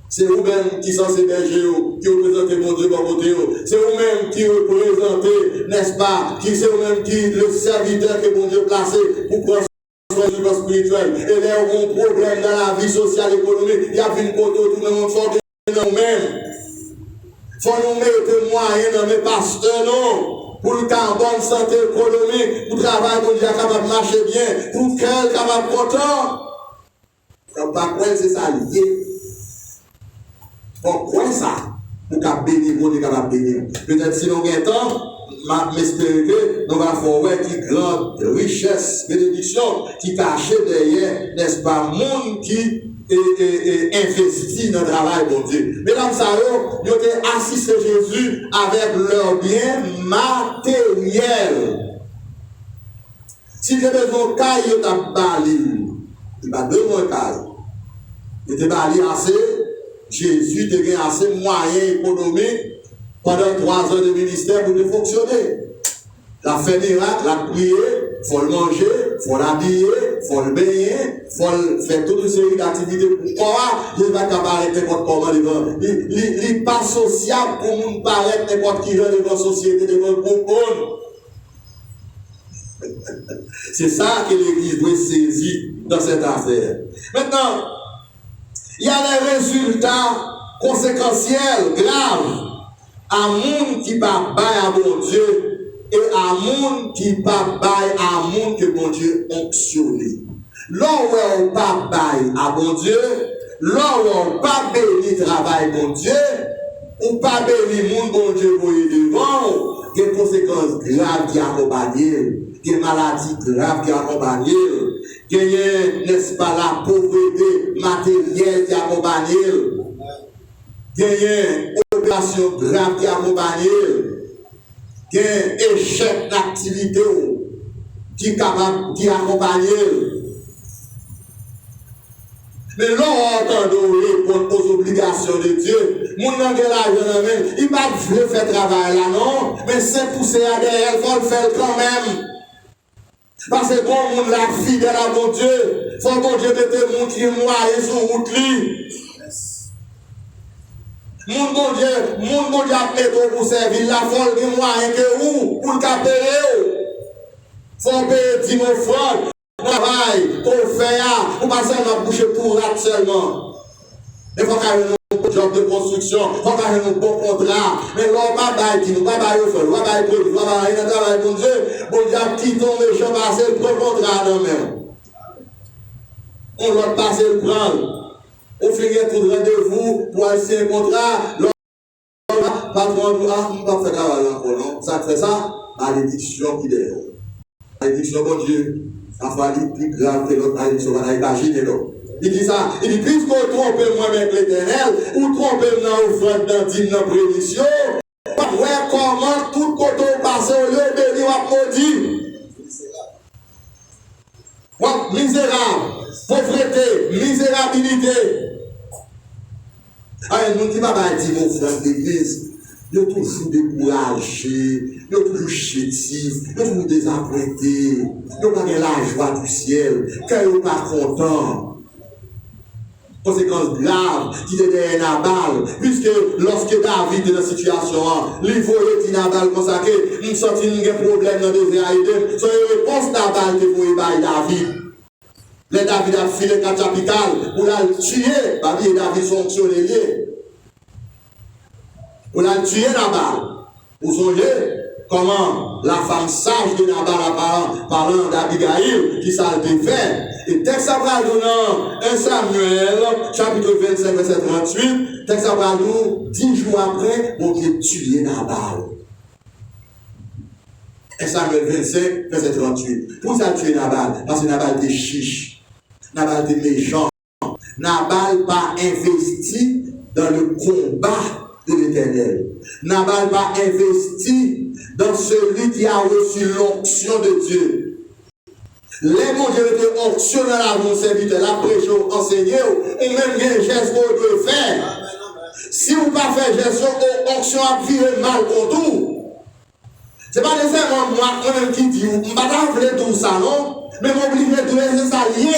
C'est vous-même qui sont ces bergers, qui représentez mon Dieu par côté. C'est vous-même qui représentez, n'est-ce pas, qui c'est vous-même qui le serviteur que mon Dieu placé pour prendre soin du niveau spirituel. Et là, on a un problème dans la vie sociale et économique. Il y a une côté, tout le monde faut que nous-mêmes. Faut nous mettre moyens dans mes pasteurs, non. Pour le cas bonne santé économique, pour le travail, mon Dieu, capable de marcher bien, pour le cœur capable de content. Comme par quoi c'est ça lié. Pourquoi ça? Pour qu'à bénir, pour qu'à bénir. Peut-être si nous avons un temps, j'espère que nous allons faire une grande richesse, bénédiction, qui cache derrière, n'est-ce pas, monde qui investi dans le travail, mon Dieu. Mesdames et ils ont assisté Jésus avec leurs biens matériels. Si tu as besoin de caille, tu as bali. Il n'y a pas besoin de caille. Il te bali assez. Jésus te gagne assez de moyens économiques pendant 3 ans de ministère pour te fonctionner. La fait miracle, la prier, il faut le manger, il faut l'habiller, il faut le baigner, il faut faire toute une série d'activités pour quoi il va apparaître n'importe comment devant. Il n'est pas sociable pour nous paraître n'importe qui devant la société, devant le groupe. C'est ça que l'Église doit saisir dans cette affaire. Maintenant, il y a des résultats conséquentiels, graves, à monde qui va bailler à mon Dieu et à monde qui va bailler à monde que mon Dieu onctionné. Là où on va bailler à mon Dieu, là où on va bénir travail mon Dieu, ou pas bénir monde mon Dieu pour y devant, il y a des conséquences graves qui accompagnent, des maladies graves qui accompagnent. Gagner, n'est-ce pas, la pauvreté matérielle qui accompagne, gagner opération grave qui accompagne, gagner échec d'activité qui accompagne. Mais là, on entend répondre aux obligations de Dieu. Mon nom de l'argent, il va pas faire travail là, non, mais c'est pousser à derrière, il faut le faire quand même. Parce que quand on l'a fidèle à mon Dieu, il faut que mon Dieu mette mon qui est noyé sur route. Mon Dieu a fait pour servir la folle qui est moyen que vous, pour le payer. Il faut payer 10 000 francs, travail, pour faire, pour passer à boucher pour rat seulement. Il faut qu'il y ait un job de construction, il faut qu'il y ait un bon contrat. Mais là, on va pas qui nous, on va pas au sol, on va pas au produit, on va pas rien travail pour Dieu. Bon Dieu a petit ton méchant passé le contrat dans même. On va passer le prendre. On finit tout rendez-vous pour acheter un contrat. L'autre, patron, on va faire travail encore, non? Ça fait ça, malédiction qui est derrière. Malédiction, mon Dieu, ça fait plus grave que l'autre malédiction, on va imaginer l'autre. Il dit ça, il dit, puisqu'on trompe moi avec l'Éternel, ou trompe dans l'offrande dans dîme dans prédiction, ouais, comment tout côté passe au lieu de béni ou maudit. Ouais, misérable, pauvreté, misérabilité. Ah, nous qui va dire mon frère d'église, ils sont toujours découragés, ils sont toujours chétifs, ils sont toujours désappointés, ils n'ont pas la joie du ciel, quand ils ne sont pas contents. Conséquences graves qui étaient derrière Nabal, puisque lorsque David est dans la situation, il voyait Nabal consacré, il sentit qu'il y a un problème dans le désert, c'est une réponse Nabal que vous avez David. Les David a filé la capitale pour la tuer, parce que David fonctionnait. Pour la tuer Nabal. Vous songez comment la femme sage de Nabal parlant d'Abigail, qui ça a été fait. Et texte après nous dans 1 Samuel, chapitre 25, verset 38, texte après nous, 10 jours après, on a tué Nabal. 1 Samuel 25, verset 38. Pour ça tuer Nabal, parce que Nabal était chiche, Nabal était méchant. Nabal pas investi dans le combat de l'Éternel. Nabal pas investi dans celui qui a reçu l'onction de Dieu. Les bons Dieu étaient onctionnés à mon serviteur, la prêche, enseigner, ou même des gestes qu'on peut faire. Si vous ne faites pas faire gestion, onction a viré mal contre vous. Ce n'est pas nécessairement moi-même qui dis, je ne vais pas tout ça, non? Mais m'obliger de laisser ça lié.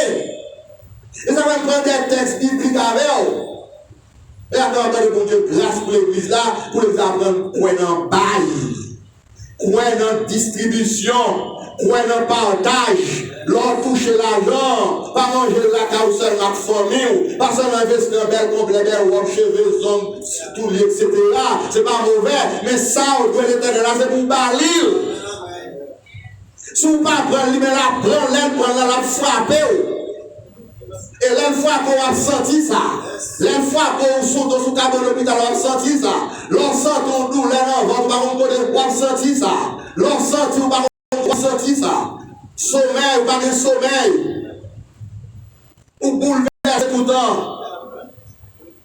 Et ça va me prendre des textes bibliques avec eux. Et attendez, bon Dieu, grâce pour l'église là, pour les apprendre quoi dans bail, quoi dans distribution, quoi dans partage, leur toucher l'argent, pas manger de la carousel dans la famille, pas seulement investir dans belle complet, belle robe, cheveux, hommes, tout etc. C'est pas mauvais, mais ça, on doit l'éternel là, c'est pour parler. Si vous ne pas prendre, mais la prendre, la frapper. Et la fois qu'on a senti ça, la fois qu'on saute sous le cabane de l'hôpital, on a senti ça. L'on sent ton douleur en ventre, on a senti ça. L'on sent, on a senti ça. Sommeil, ou pas de sommeil. Ou bouleverser tout le temps.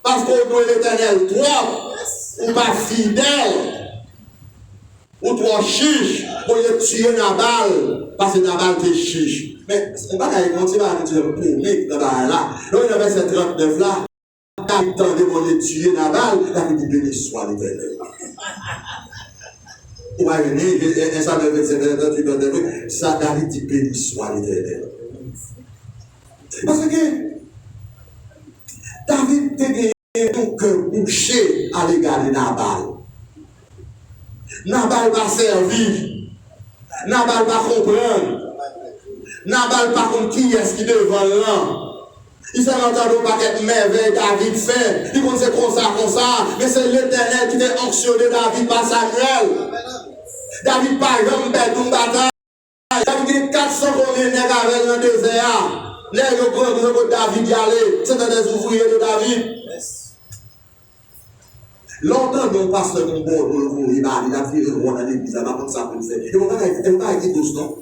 Parce qu'on doit l'éternel trop, ou pas fidèle. Ou trop chiche, pour le tuer dans la balle, parce que dans la balle, t'es chiche. Mais on va continuer à dire pour mec dans la balle là. Là, il y avait cette 39 là, David tendait pour le tuer dans la balle, David dit béni soit l'éternel. Ou va venir, ça me fait ça, David dit béni soit l'éternel. Parce que David a gagné un cœur bouché à l'égard de Nabal. Nabal va servir. Nabal va comprendre. Nabal va comprendre qui est-ce qui devant là. Il s'est entendu pas qu'être merveille David fait. Il connaissait comme ça. Mais c'est l'éternel qui a onctionné David par Samuel. David pas jamais perdu une bataille. David a 400 combien de nègres avec un désert. Nègres grands David y aller. C'était des ouvriers de David. Longtemps, mon pasteur, mon bon, il a tiré le roi dans l'église, il a ça pour le faire. Et mon gars, il n'a pas été douce, non?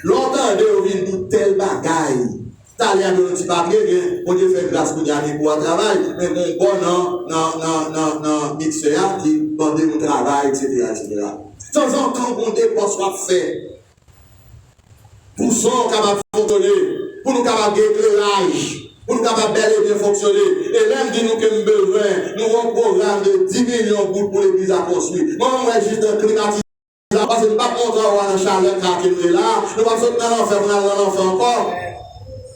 Longtemps, il vient pour tel bagaille. T'as l'air de petit papier, on dit faire grâce pour gagner pour un travail, mais mon bon, non, mixeur qui vendait mon travail, etc. De temps en temps, on dépense soit fait. Pour ça, on capable de fonctionner, pour nous capable d'éclairage. Pour nous capables de bien fonctionner. Et là, dit nous que nous avons besoin, nous avons un programme de 10 millions pour l'église à construire. Moi, on va juste un climatiseur. Parce que nous ne pouvons pas contrôler la chaleur qui est là. Nous ne pouvons pas sauter dans l'enfer, nous allons dans l'enfer encore.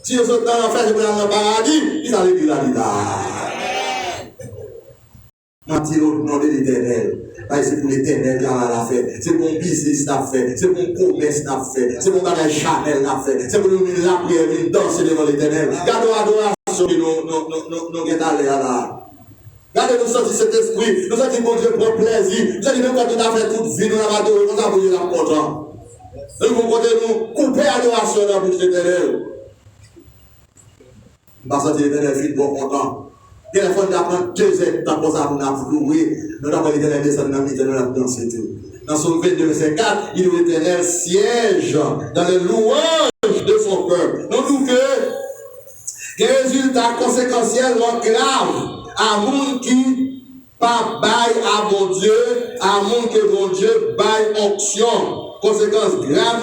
Si nous sautons dans l'enfer, nous allons dans le paradis. Il a l'église là. Mentir au nom de l'éternel. C'est pour l'éternel qui a la fait. C'est pour mon business qui a fait. C'est pour mon commerce qui a fait. C'est pour mon bagage Chanel qui a fait. C'est pour nous la prière, nous danser devant l'éternel. Gardons l'adoration que nous avons là. Regardez, nous sentir cet esprit. Nous sentir que Dieu prend plaisir. Nous sentir même quand nous avons fait toute vie, nous avons adoré, nous avons voulu la content. Nous pouvons compter nous couper l'adoration dans la bouche de l'éternel. Parce que l'éternel est bon content. Il y a des fois qu'on apprend 2 heures pour ça pour nous louer. Nous avons l'éternel descendre dans l'éternel, nous avons dansé tout. Dans son 22, verset 4, il dit l'éternel siège dans les louanges de son peuple. Nous disons que les résultats conséquentiellement graves à monde qui pas bail à mon Dieu, à monde que mon Dieu bail onction. Conséquences graves,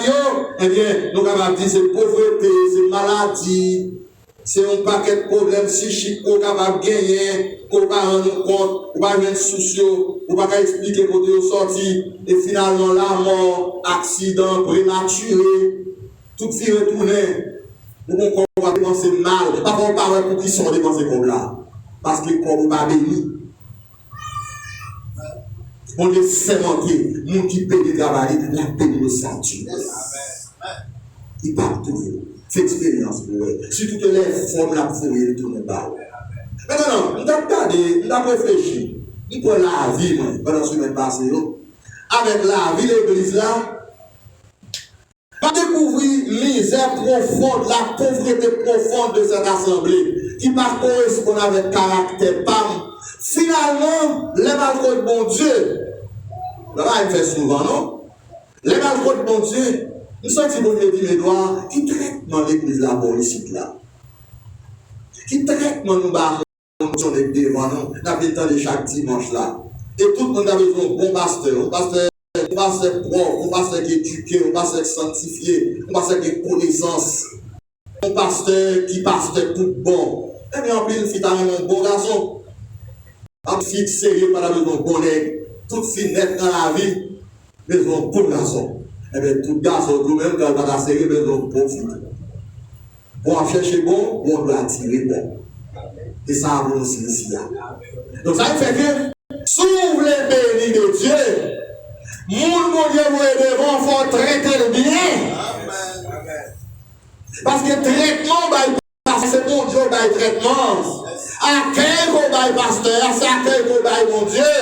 eh bien, nous avons dit c'est pauvreté, c'est maladie. C'est un paquet de problèmes psychiques qu'on est capable de gagner, qu'on ne va pas rendre compte, qu'on ne va pas rendre sociaux, qu'on ne va pas expliquer pour nous sortir. Et finalement, la mort, accident, prématuré, toute vie retournée. Nous va dépenser mal. Pas qu'on parle pour qui sont dépensés comme là. Parce que comme on va bénir. On est sémenté. Nous qui payons le travail, la paix de statut. Il part toujours. C'est expérience pour eux. Surtout que les formes la fouille de tout le monde. Maintenant, nous avons regardé, nous avons réfléchi. Nous prenons la vie, pendant ce semaine passée, avec la vie de l'église là, pas découvrir misère profonde, la pauvreté profonde de cette assemblée, qui par correspond avec le caractère PAM. Finalement, les malcodes de bon Dieu, là, il fait souvent, non? Les malcodes de bon Dieu, nous sommes si bon Dieu dit mes doigts, qui traite dans l'église là, bon, ici, là. Qui traite dans nous, bah, on est devant nous, nous avons le temps de chaque dimanche là. Et tout le monde a besoin d'un bon pasteur, un pasteur propre, un pasteur qui est éduqué, un pasteur qui est sanctifié, un pasteur qui est connaissance, un pasteur qui pasteur tout bon. Et bien, en plus, il fait un bon garçon. Un fille sérieux, pas besoin de bon nègre, toute fille nette dans la vie. maison pour garçon. Eh bien, tout garçon, nous-mêmes, quand on va serrer, maison pour fille. Pour chercher bon, on doit attirer bon. Et ça a aussi ici. Donc ça fait que, s'ouvre les bénis de Dieu, mon Dieu, vous devons faut traiter le bien. Parce que traitement, c'est mon Dieu, traitement. Accueil qu'on baille pasteur, c'est accueil qu'on baille mon Dieu.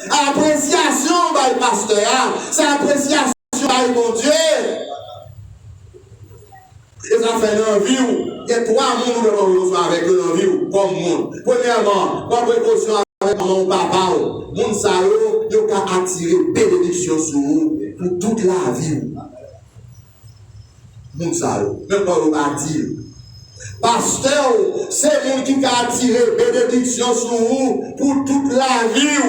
Appréciation baille pasteur, c'est appréciation baille mon Dieu. Et ça fait une vie. Il y a trois mondes qui devons avec eux dans la vie, comme monde. Premièrement, comme précaution avec mon papa, mon salaud, il a attiré bénédiction sur vous pour toute la vie. Mon salaud, même quand on va dire. Pasteur, c'est le monde qui a attiré bénédiction sur vous pour toute la vie.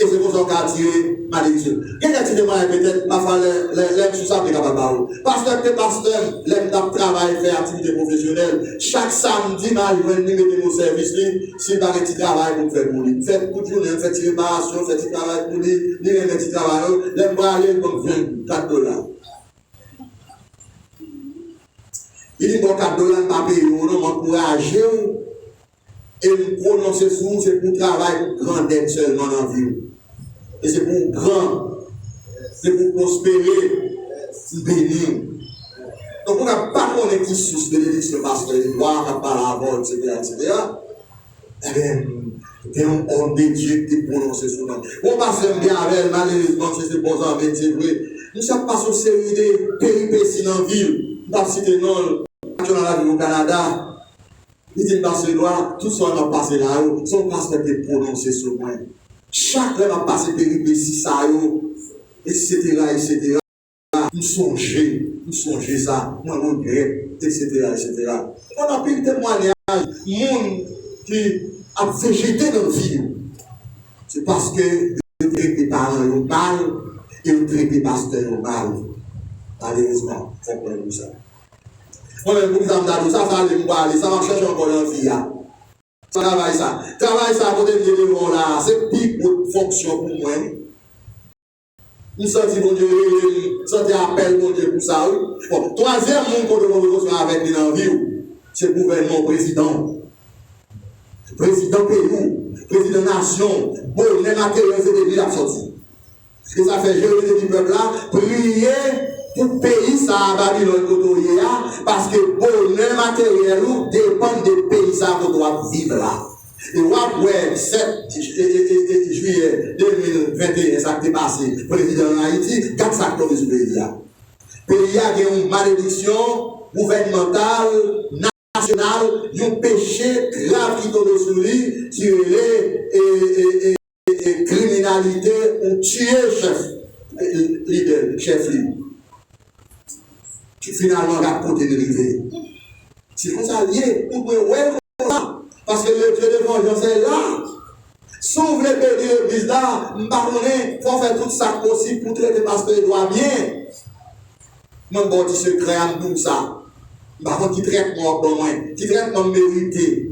Et c'est pour ça qu'on a attiré malédiction. Quelqu'un qui demande peut-être, parfois, l'aime sous ça, pasteur, l'aime travail, faire activité professionnelle. Chaque samedi, je vais mettre mon service, si vous avez un petit travail pour faire pour lui. Faites toute journée, faites une réparation, faites un petit travail pour lui, lui, un petit travail, l'aime va aller comme $24. Il dit, bon, $4 pas payé, on m'encourage et me prononcer sur vous, c'est pour travailler pour grande aide seulement dans la vie. Et c'est pour grand, c'est pour prospérer, bénir. Donc, on n'a pas connaître qui source de bénédiction parce que les droits, par la voix, etc. Eh bien, c'est un homme de Dieu qui prononce sur nous. On passe bien avec, malheureusement, c'est bon, c'est vrai. Nous sommes pas sur une série de péripéties dans la ville. Nous avons cité non. Dans la vie au Canada, il dit Barcelone, tout ça va passer là-haut, son pasteur est prononcé sur moi. Chaque fois va passer péripéties, ça, etc. Nous songez ça, moi, mon gré, etc. On a pris le témoignage, monde qui a végété dans la vie. C'est parce que le traité parents au mal et le traité pasteur au mal. Malheureusement, il faut prendre ça. On a beaucoup d'amdados, ça va aller, ça va chercher encore un vie. Ça travaille ça. Travaille ça pour devenir le bon là. C'est pire pour fonction pour moi. Nous sentons mon Dieu, sentons appel mon Dieu pour ça. Bon, troisième monde qu'on devrait reconstruire avec nous dans la vie, c'est le gouvernement président. Président pays, président nation, bonnet matériel et des villes à sortir. Et ça fait gérer du peuple là, prier. Pour le pays, ça a Babylone côtoyer parce que bonheur matériel dépend des pays ça qu'on doit vivre là. Et ouais, 7 juillet 2021, ça qui est passé, président Haïti, 4 sacs de ce pays là. Le pays a une malédiction gouvernementale, nationale, un péché grave qui tombe sur lui, qui est criminalité ou tuer chef, leader, chef leader. Qui finalement va côté de river. C'est comme ça lié, vous pouvez voir comme ça. Parce que le Dieu de vengeance est là. Si vous voulez bénir l'église là, il faut faire tout ça possible pour traiter parce qu'il doit bien. Mon bon petit secret à tout ça. Par contre, qui traite moi pour moi, qui traite moi mérité.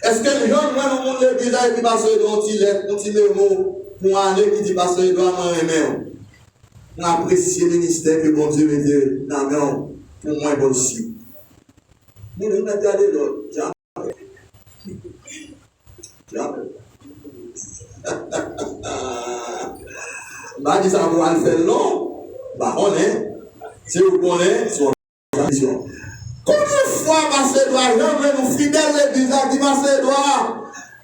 Est-ce que les gens, moi, nous, l'église là, et puis parce qu'il doit un petit mémo pour aller qui dit parce qu'il doit m'aimer. On apprécie le ministère que bon Dieu met dans la main pour moi bon aussi. Nous ne pas regarder l'autre. Jamais. Bah, dit ça, on va le faire long. Bah, on est. Si vous connaissez, c'est une vision. Combien de fois, Macédoine, nous fidèles l'église, dit Macédoine,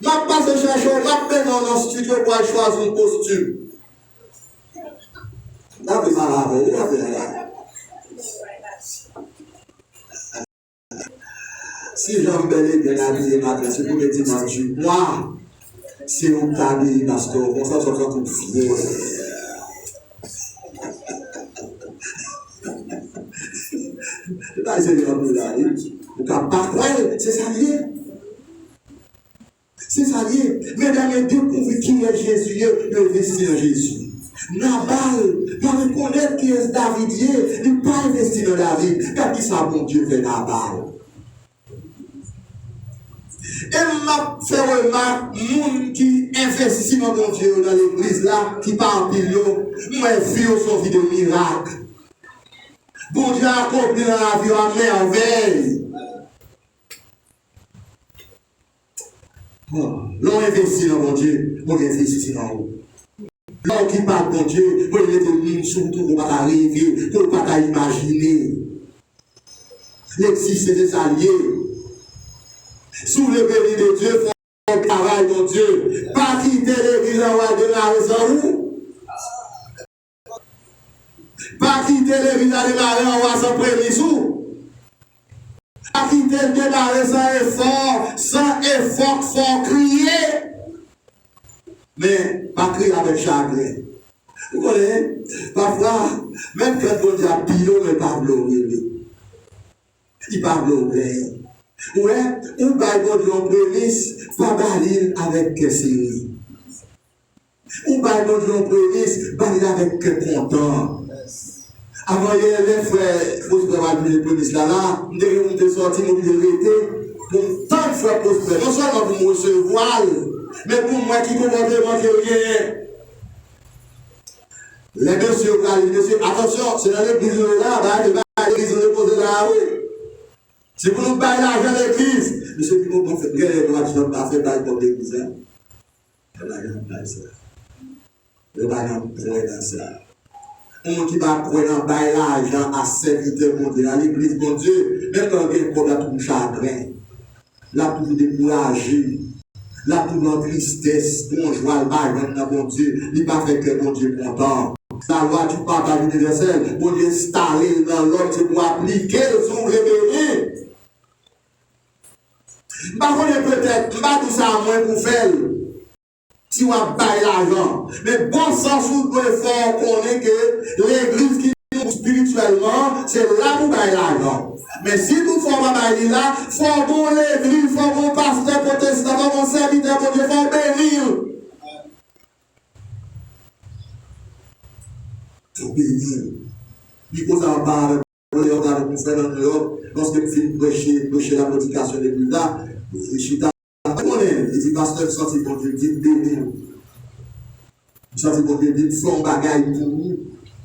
m'a passé chercher, m'a fait dans le studio pour choisir un costume. Là, vous avez si j'en belle bien habillé, madame, c'est pour me dire, moi, si vous habillez, parce que on s'en sort tout fier. Là, c'est bien, vous n'avez c'est ça lié. C'est ça lié. Mesdames, découvrez qui est Jésus, le investi en Jésus. Nabal, pas reconnaître qui est David, il n'a pas investi dans David. Quand il s'est bon Dieu fait Nabal. Et m'a fait remarque, moun qui investit dans mon Dieu dans l'église là, qui parle de yo, moi vie son vie de miracle. Bon Dieu a accompli dans la vie à merveille. L'on investit dans mon Dieu, on investit dans vous. L'on qui parle de mon Dieu, on met des lignes surtout pour ne pas arriver, pour ne pas imaginer. L'existence des alliés. Sous le béni de Dieu, faut un travail de Dieu. Pas quitter l'église en roi de la raison. Pas quitter l'église en démarrer en roi sans prémisse. Pas quitter le démarrer sans effort, faut crier. Mais pas crier avec chagrin. Vous connaissez? Parfois, même quand on dit à Pilo, mais pas glorieux. Il parle au vrai. Ouais, ou bien on prémisse, pas balil avec série. Ou bien on prémisse, balil avec content. Avant hier, les frères, faut se prévoir les prémices là, nous devons sortir, nous devons arrêter. Pour tant de frères prospères, non seulement pour me recevoir, mais pour moi qui comportement que rien. Les messieurs, attention, c'est dans l'église là, l'église de poser là, oui. C'est pour nous bailler l'argent de l'église. Monsieur Pimo, on fait bien, on va faire bailler pour l'église. On va faire ça. On va faire ça. On qui va prendre bailler l'argent à serviteur pour Dieu, à l'église pour Dieu, même quand il y a un problème de chagrin, là pour décourager, là pour notre tristesse, pour joie le bail dans mon Dieu, il va faire que mon Dieu content. La loi du partage universel, pour Dieu installer dans l'homme, c'est pour appliquer son réveillé. Par contre, peut-être, pas tout ça à moins pour faire. Si on a baillé l'argent. Mais bon sens, vous pouvez faire connaître que l'église qui nous spirituellement, c'est là pour bailler l'argent. Mais si nous faisons pas bailler là, formons l'église, formons pasteur protestant, formons serviteur pour Dieu, formons bénir. Faut bénir. Il faut savoir parler. Regardez pour faire dans l'Europe, lorsque vous finissez prêcher la prédication de plus là, je suis dans il dit, pasteur, sorti pour Dieu, dit bénir. Sorti pour Dieu, dit, font bagaille pour nous,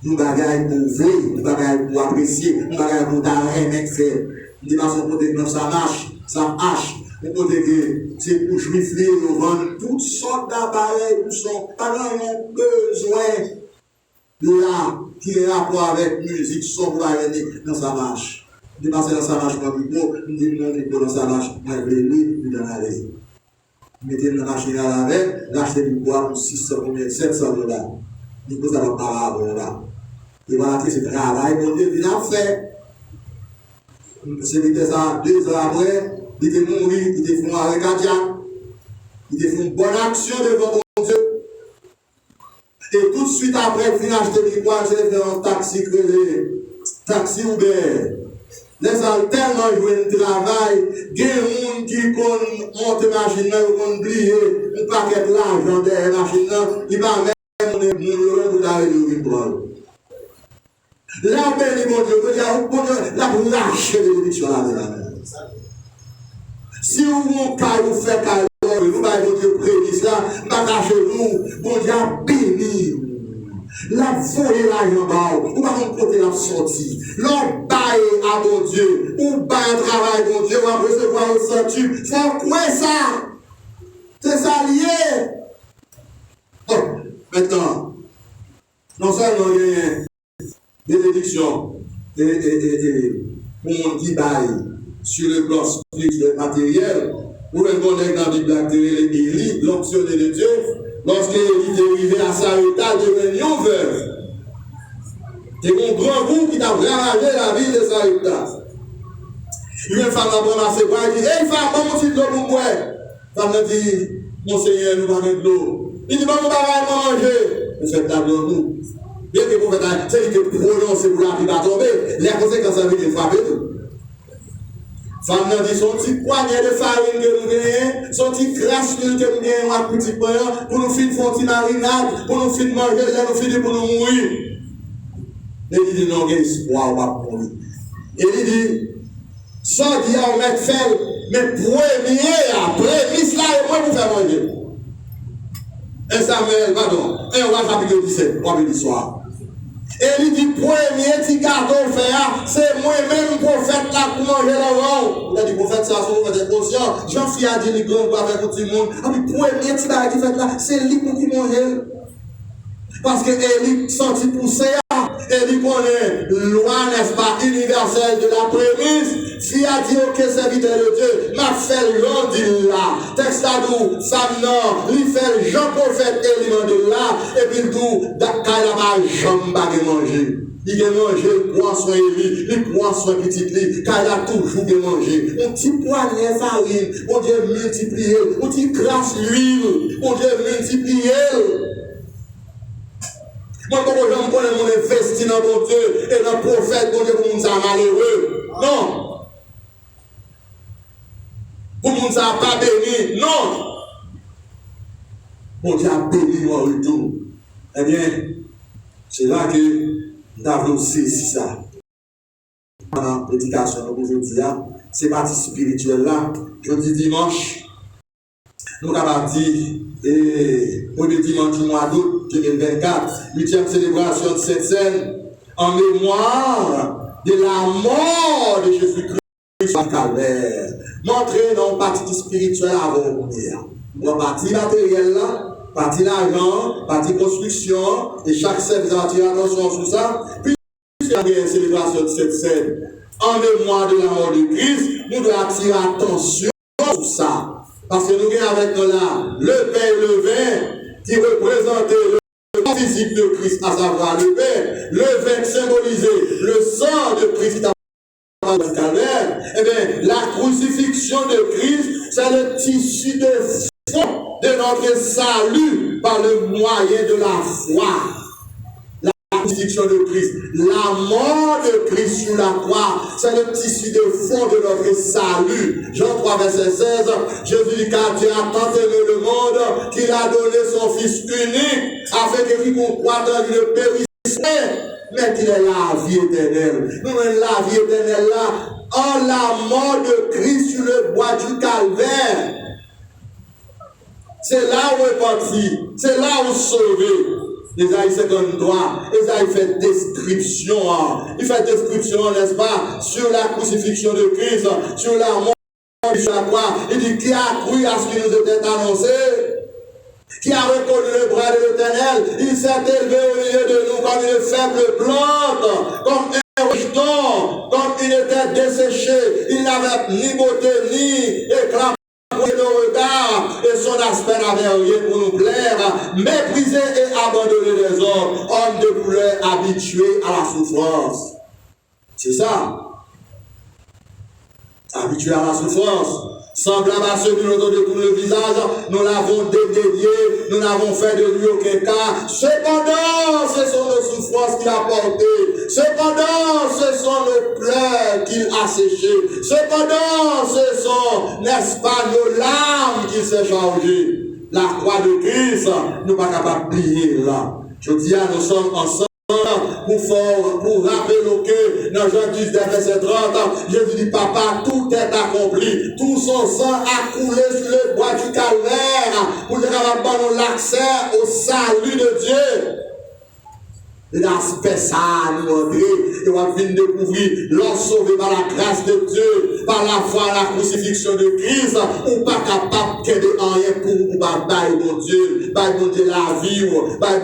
nous bagaille pour vous, nous bagaille pour apprécier, nous bagaille pour t'arrêter, faire. Il dit, parce qu'on peut dire, ça marche, ça marche. On peut dire que c'est pour juifler, nous vendre toutes sortes d'appareils pour son parents ont besoin. Là, qui est rapport avec musique, son pour arrêter, dans sa marche. Il dit, parce que dans sa marche, mon micro, il dit, mon micro dans sa marche, moi, je vais lui, dans la veille. Mettez dans la machine à laver, l'achetez du bois pour 600 ou 700 $. Du coup, ça va pas avoir là. Et voilà que c'est travail, mon Dieu, il a fait. C'est ça 2 ans après, il était mort, il était fait avec cardiaque, il était fait une bonne action devant mon Dieu. Et tout de suite après, il finit d'acheter du bois, j'ai fait un taxi taxi Uber. Les gens tellement joué le travail, il y a des gens qui montent la machine, ils vont oublier un paquet d'argent derrière la machine, ils vont même pour l'arrêter le rituel. Là, on bénit mon Dieu, là, vous lâchez les bénédictions là. Si vous faites carrière, vous allez mon Dieu prédit là, lâchez-nous, bon Dieu a béni. La voyer l'argent bas, ou pas mon côté la sortie. L'on baille à mon Dieu, ou baille un travail mon Dieu, ou à recevoir un statut. Faut quoi ça? C'est ça lié. Bon, maintenant, non seulement il y a une bénédiction et pour mon qui baille sur le plan spirituel matériel, ou le connaître dans la Bible actuelle, Élie, l'optionné de Dieu. Lorsque il est arrivé à Sarepta, devenu une veuve. Et un grand groupe qui a ravagé la ville de Sarepta. Une femme a ramassé quoi, elle dit, hey femme, comment tu de l'eau pour moi? La femme a dit, mon Seigneur, nous avons de l'eau. Il dit, bon, nous allons manger. Nous faisons table en nous. Bien que vous faites, c'est que prononcé pour la vie va tomber. Les conséquences, ça veut dire frapper tout. Femme n'a dit son petit poignet de farine que nous gagnons, son petit crasse que nous gagnons à petit pain, pour nous finir faire une petite marinade, pour nous finir manger, là nous finir pour nous mourir. Et il dit non, il y a espoir, on va mourir. Et il dit, sans dire on met fer, Mais prémisse là, et moi, vous faire manger. Et Samuel, pardon, et on va chapitre 17, vendredi soir. Et il dit, premier petit gâteau fait, c'est moi-même prophète là pour manger l'avant. Il a dit, prophète, ça, vous êtes conscient. Jean-Philippe a dit, les grands pour avec tout le monde. Ah, mais premier petit gâteau fait là, c'est lui qui mange. Parce que Élie senti pousser, Élie connaît loi, n'est-ce pas, universelle de la prémisse. Si a dit, ok, serviteur de Dieu, m'a fait l'on dit là. Texte là d'où, femme non, lui fait Jean prophète Élie de là, et puis d'où, d'accord, il a jamais manger. Il a mangé le poisson Élie, le poisson petit lit, car il a toujours mangé. Un petit poignet farine, on Dieu multiplier, on dit grâce l'huile, on Dieu multiplier. Moi, quand je connais mon investi dans mon Dieu et dans le prophète, mon Dieu, pour mon ça malheureux. Non. Pour mon ça pas béni. Non. Mon Dieu a béni moi le tout. Eh bien, c'est là que nous avons saisi ça. Pendant la prédication aujourd'hui, c'est partie spirituelle là. Jeudi dimanche, nous avons dit, et premier dimanche du mois d'août 2024, 8e célébration de cette scène, en mémoire de la mort de Jésus-Christ sur le calvaire. Montrer dans une partie spirituelle avant venir. Une partie matérielle là, partie l'argent, partie construction, et chaque service va tirer attention sur ça. Puis, la célébration de cette scène, en mémoire de la mort de Christ, nous devons attirer attention sur ça. Parce que nous avons avec nous là le pain et le vin qui représentaient le corps physique de Christ, à savoir le pain, le vin qui symbolisait le sang de Christ dans le calvaire. Eh bien, la crucifixion de Christ, c'est le tissu de fond de notre salut par le moyen de la foi. La crucifixion de Christ, la mort de Christ sur la croix, c'est le tissu de fond de notre salut. Jean 3, verset 16, Jésus dit car Dieu a tant aimé le monde qu'il a donné son Fils unique, afin que quiconque croit en lui ne périsse pas, mais qu'il ait la vie éternelle. Nous avons la vie éternelle là, en la mort de Christ sur le bois du calvaire. C'est là où on est parti, c'est là où on est sauvé. Ésaïe 53, Ésaïe fait description, il fait description, n'est-ce pas, sur la crucifixion de Christ, sur la mort sur la croix. Il dit, qui a cru à ce qui nous était annoncé? Qui a reconnu le bras de l'Éternel? Il s'est élevé au milieu de nous comme une faible plante, comme un rejeton, comme une était desséchée. Il n'avait ni beauté, ni éclat. Le regard et son aspect n'avait rien pour nous plaire, méprisé et abandonné des hommes, homme de douleur habitué à la souffrance. C'est ça. Habitué à la souffrance. Semblable à ceux qui nous ont détourné le visage, nous l'avons dédainé, nous n'avons fait de lui aucun cas. Cependant, ce sont nos souffrances qu'il a portées. Cependant, ce sont nos pleurs qu'il a séchées. Cependant, ce sont, n'est-ce pas, nos larmes qu'il s'est chargées. La croix de Christ, nous ne sommes pas capables de plier là. Je dis à nous sommes ensemble. Pour rappeler que dans Jean 10, verset 30, Jésus dit, papa, tout est accompli. Tout son sang a coulé sur le bois du calvaire pour nous avoir l'accès au salut de Dieu. Et l'aspect ça, nous montrer, et on va venir découvrir, l'homme sauvé par la grâce de Dieu, par la foi à la crucifixion de Christ, ou pas capable de faire rien pour bataille, mon Dieu, mon Dieu, la vie,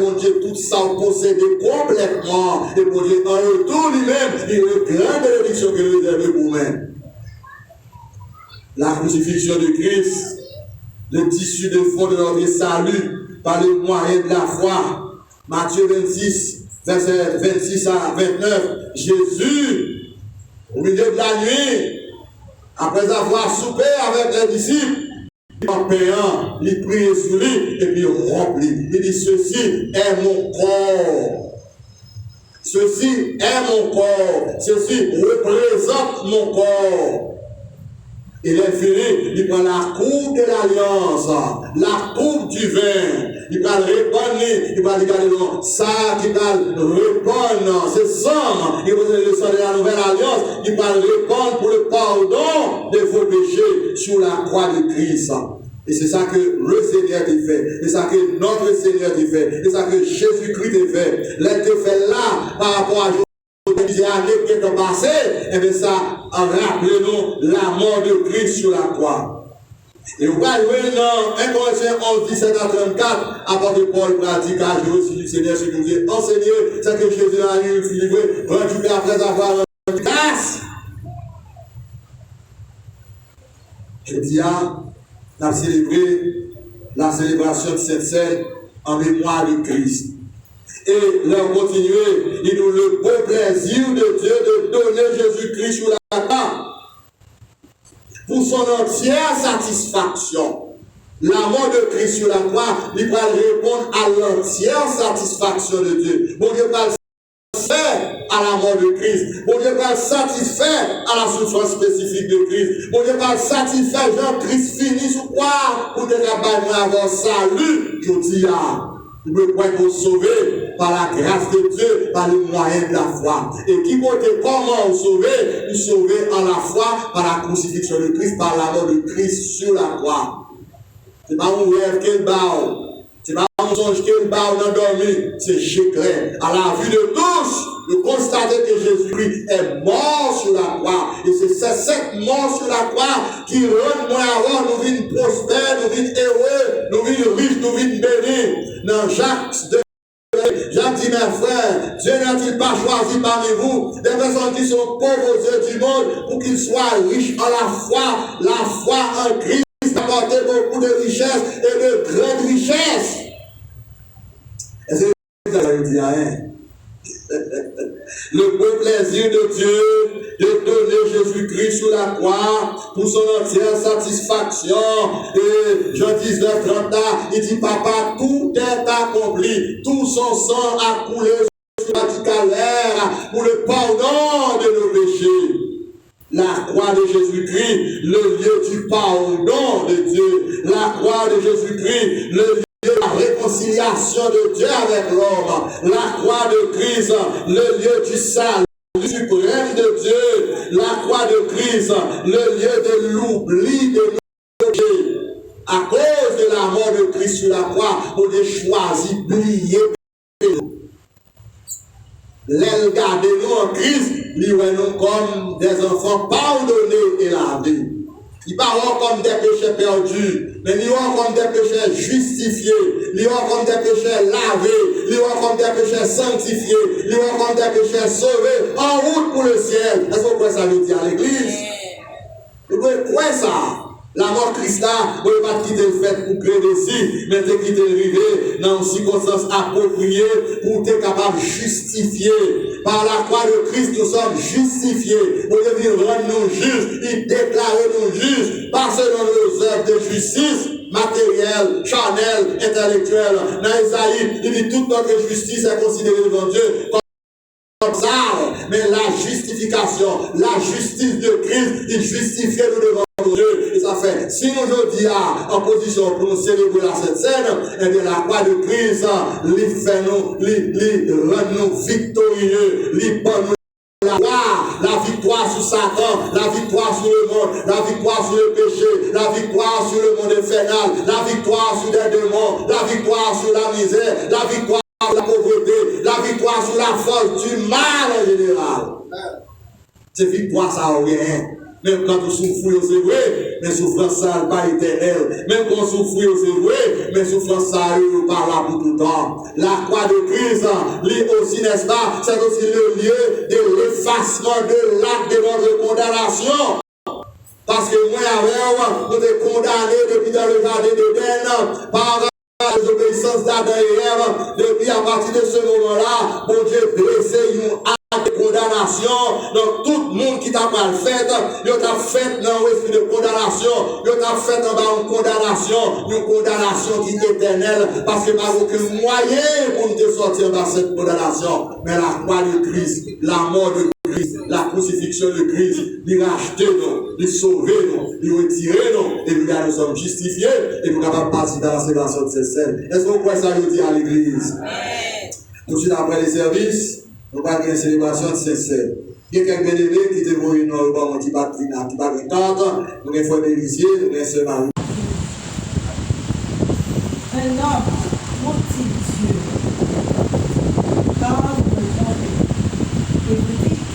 mon Dieu, tout ça, posséder complètement, et mon Dieu, en retour lui-même, il y a une grande bénédiction que nous réserve pour nous. La crucifixion de Christ, le tissu de fond de notre salut, par le moyen de la foi. Matthieu 26, verset 26 à 29, Jésus, au milieu de la nuit, après avoir soupé avec les disciples, en payant, il prie sur lui et puis remplit. Il dit, ceci est mon corps. Ceci est mon corps. Ceci représente mon corps. Il est fini, il prend la coupe de l'alliance, la coupe du vin. Il va répondre, il va regarder non, ça qui va répondre, c'est sang, il va le sang de la nouvelle alliance, il va répondre pour le pardon de vos péchés sur la croix de Christ. Et c'est ça que le Seigneur t'a fait. C'est ça que notre Seigneur t'a fait. C'est ça que Jésus-Christ t'a fait. L'être fait là, par rapport à des années qui sont passées, et bien ça, rappelez-nous la mort de Christ sur la croix. Et vous voyez dans 1 Corinthiens 11, 17 à 34, apôtre Paul pratique à Jésus du Seigneur, ce que vous avez enseigné, c'est que Jésus a eu livré, rendu après avoir rendu grâce. Je dis on a célébré la célébration de cette scène en mémoire de Christ. Et leur continuer, il nous le beau plaisir de Dieu de donner Jésus-Christ sur la croix pour son entière satisfaction. La mort de Christ sur la croix, il va répondre à l'entière satisfaction de Dieu. Bon Dieu va satisfaire à la mort de Christ. Bon Dieu va satisfaire à la souffrance spécifique de Christ. Bon Dieu va satisfaire Jean-Christ fini sur quoi pour que nous avoir salut. Je dis nous pouvons être sauvés par la grâce de Dieu, par le moyen de la foi. Et qui compte comment nous sauver? Nous sauver en la foi par la crucifixion de Christ, par la mort de Christ sur la croix. Ce n'est pas un rêve qu'elle bat, ce n'est pas un songe qu'elle bat dans dormi, c'est clair. À la vue de tous, de constater que Jésus-Christ est mort sur la croix. Et c'est cette mort sur la croix qui rend moins avant, nous vîmes prospères, nous vîmes heureux, nous vîmes riches, nous vîmes bénis. Dans Jacques dit, mes frères, Dieu n'a-t-il pas choisi parmi vous des personnes qui sont pauvres aux yeux du monde pour qu'ils soient riches en la foi en Christ apporte beaucoup de richesses et de grandes richesses. Est-ce que ça veut dire rien? Le beau plaisir de Dieu de donner Jésus-Christ sur la croix pour son entière satisfaction. Et Jean 19, 30, il dit, Papa, tout est accompli, tout son sang a coulé sur la calvaire pour le pardon de nos péchés. La croix de Jésus-Christ, le lieu du pardon de Dieu. La croix de Jésus-Christ, le lieu de la réconciliation de Dieu avec l'homme. La croix de Christ, le lieu du salut suprême de Dieu. La croix de Christ, le lieu de l'oubli de nos péchés. À cause de la mort de Christ sur la croix, on a choisi d'oublier. L'aile garder nous en Christ, lui nous comme des enfants pardonnés et lavés. Il parle comme des péchés perdus, mais il comme des péchés justifiés, il comme des péchés lavés, il comme des péchés sanctifiés, il comme des péchés sauvés, en route pour le ciel. Est-ce que vous pouvez ça nous dire à l'église? Vous pouvez croire ça? La mort de Christ là, vous ne pouvez pas quitter le fait pour créer des signes, mais de quitter le rivet dans une circonstance appropriée pour être capable de justifier. Par la croix de Christ, nous sommes justifiés. Pour devenir rendre nous justes, il déclare nous justes, pas selon nos œuvres de justice matérielle, charnelle, intellectuelle. Dans Isaïe, il dit toute notre justice est considérée devant Dieu comme ça, mais la justification, la justice de Christ, il justifie nous devant Dieu. Et ça fait, si nous aujourd'hui en position pour nous célébrer la Sainte Seine, et bien la croix de Christ, lui fait nous, lui rend nous victorieux, lui donne nous la victoire sur Satan, la victoire sur le monde, la victoire sur le péché, la victoire sur le monde infernal, la victoire sur les démons, la victoire sur la misère, la victoire sur la pauvreté, la victoire sur la force du mal en général. C'est victoire, ça n'a rien. Même quand on souffre, c'est vrai, mais souffrance ça n'est pas éternelle. Même quand on souffre, c'est vrai, mais souffrance ça n'est pas là pour tout le temps. La croix de Christ, lui aussi, n'est-ce pas, c'est aussi le lieu de l'effacement de l'acte de notre condamnation. Parce que moi, avec nous sommes condamnés depuis dans le jardin d'Éden par la désobéissance d'Adam et Ève. Depuis à partir de ce moment-là, mon Dieu blessé une acte de condamnation. Donc tout le monde qui t'a pas fait, il t'a fait dans l'esprit de condamnation, il t'a fait en bas une condamnation qui est éternelle, parce que pas aucun moyen pour nous sortir dans cette condamnation. Mais la croix de Christ, la mort de Christ, Christ, la crucifixion de Christ, il racheter nous, il sauver nous, il retirer nous, et nous sommes justifiés, et nous sommes capables de participer à la célébration de ces scènes. Est-ce qu'on croit ça nous dit à l'église? Tout de suite après les services, nous avons une célébration de ces scènes. Il y a quelques bénévoles qui te voient une qui bat une tante, nous avons fait des lycées, nous avons fait un homme maudit Dieu, car vous me trompez. Et vous dites,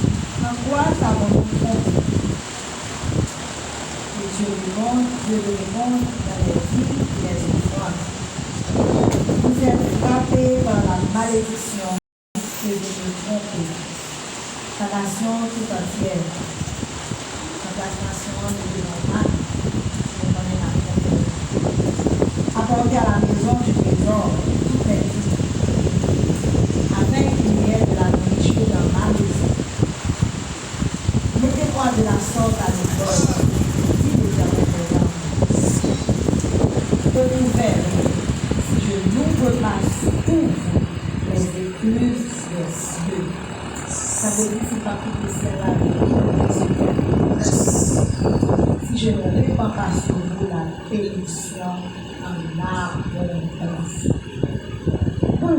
en quoi avons-nous trompé? Et Dieu répond dans les vies et les offrandes. Vous êtes frappés par la malédiction que vous me trompez. La nation tout entière, la nation de l'Europe, nous connaît la tromperie. Apportez à la maison du trésor tout est dit, afin qu'il y ait de la nourriture dans ma maison. Mettez-moi de la sorte à l'école, dit l'Éternel des armées. Que vous verrez, si je n'ouvre pas pour vous les écluses des cieux. Ça veut dire que c'est pas tout cela si je ne répands pas sur vous la bénédiction en abondance. Vous,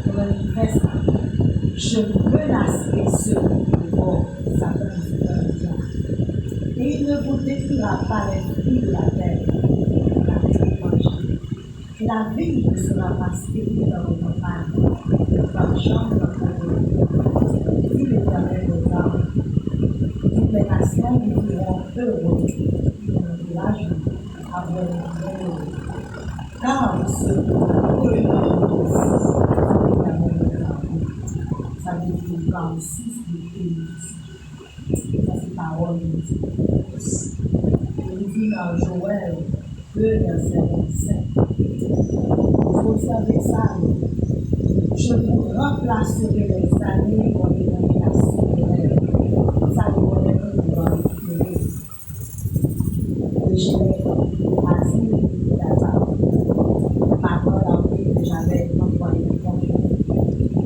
comment il fait ça? Je menacerai ceux qui vont Satan. Et il ne vous détruira pas les fruits de la terre. Et la vie ne sera pas stérile dans vos campagnes, par chambre dit l'Éternel des armes. Toutes les nations vivront heureux, et nos villages abonderont heureux. Car ce que l'Éternel des armes, ça veut dire 46 du pays. Ça c'est parole de Dieu. Il dit dans Joël 2, verset 25. Vous observez ça, je vous remplacerai les années pour les dénominations de l'air. Ça vous connaît plus dans le pays. Le gilet, asile, d'abord. Parole en pays que j'avais employé le congé.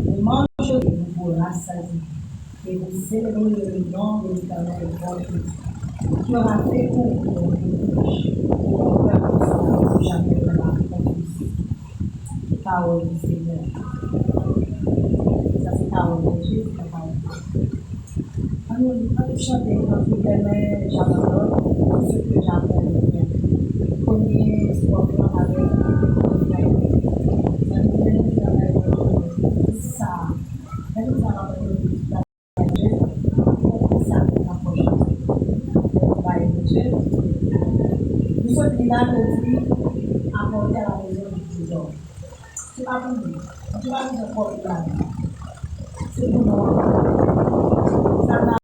Vous mangerez et vous vous rassasiez. Et vous célébrerez le nom de l'Éternel votre Dieu, qui aura fait pour vous une bouche, et mon peuple ne sera jamais de la confusion. Parole du Seigneur. Ça c'est parole de Dieu, c'est la parole de Dieu. Quand nous chantons, quand nous aimons, j'abandonne ce que j'appelle le bien. Premier, c'est pour faire avec le frère. Ça, nous allons nous sommes là aujourd'hui apporter à la maison du trésor. C'est pas pour nous. Tu vas nous apporter là. C'est pour nous. Ça va.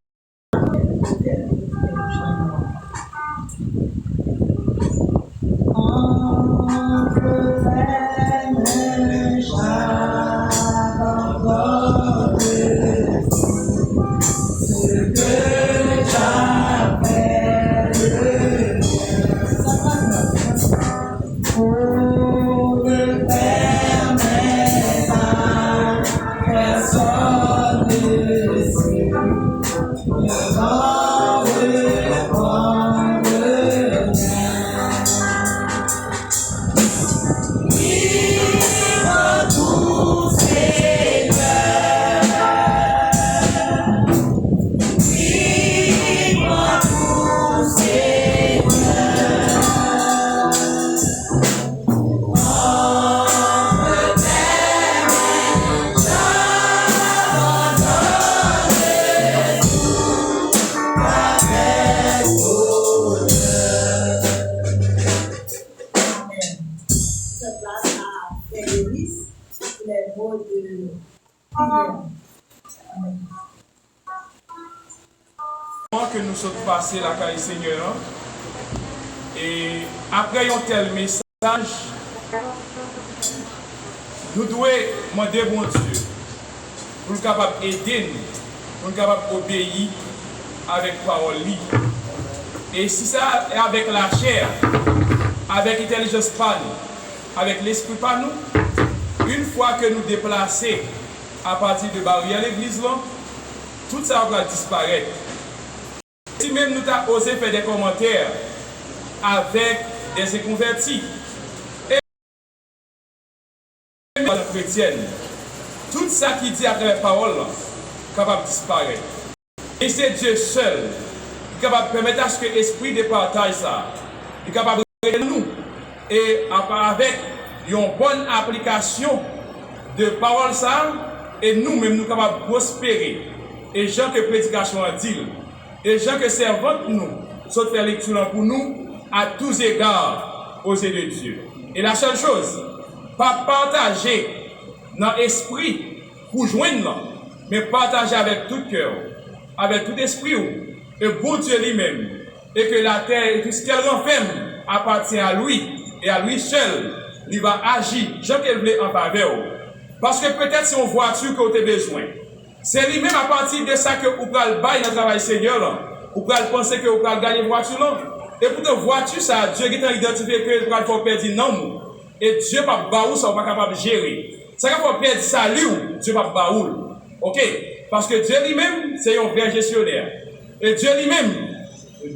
Que nous sommes passés la caille Seigneur et après un tel message nous devons demander bon Dieu pour nous capable d'aider nous, pour nous capable d'obéir avec parole libre. Et si ça est avec la chair, avec l'intelligence par nous, avec l'esprit par nous, une fois que nous déplaçons à partir de barrière l'église, tout ça va disparaître. Si même nous avons osé faire des commentaires avec des convertis et les chrétiennes, tout ça qui dit à travers la parole est capable de disparaître. Et c'est Dieu seul qui est capable de permettre à ce que l'esprit de partage ça, est capable de nous. Et avec une bonne application de parole ça, et nous-mêmes nous sommes capables de prospérer. Et gens que prédication a dit, et gens que servante nous, sont faire lecture pour nous, à tous égards, aux yeux de Dieu. Et la seule chose, pas partager dans l'esprit pour joindre, mais partager avec tout cœur, avec tout esprit, et bon Dieu lui-même, et que la terre et tout ce qu'elle renferme appartient à lui, et à lui seul, il va agir, Jean qu'elle voulait en faveur. Parce que peut-être c'est une voiture que vous avez besoin. C'est lui-même à partir de ça que vous pouvez le bailler dans le travail Seigneur. Vous pouvez penser que vous pouvez gagner une voiture là. Et pour ta voiture, ça, Dieu qui t'a identifié que vous pouvez perdre non. Et Dieu pas baou, ça pas capable de gérer. Ça qu'il faut perdre salut, Dieu pas baou. Ok? Parce que Dieu lui-même, c'est un vrai gestionnaire. Et Dieu lui-même,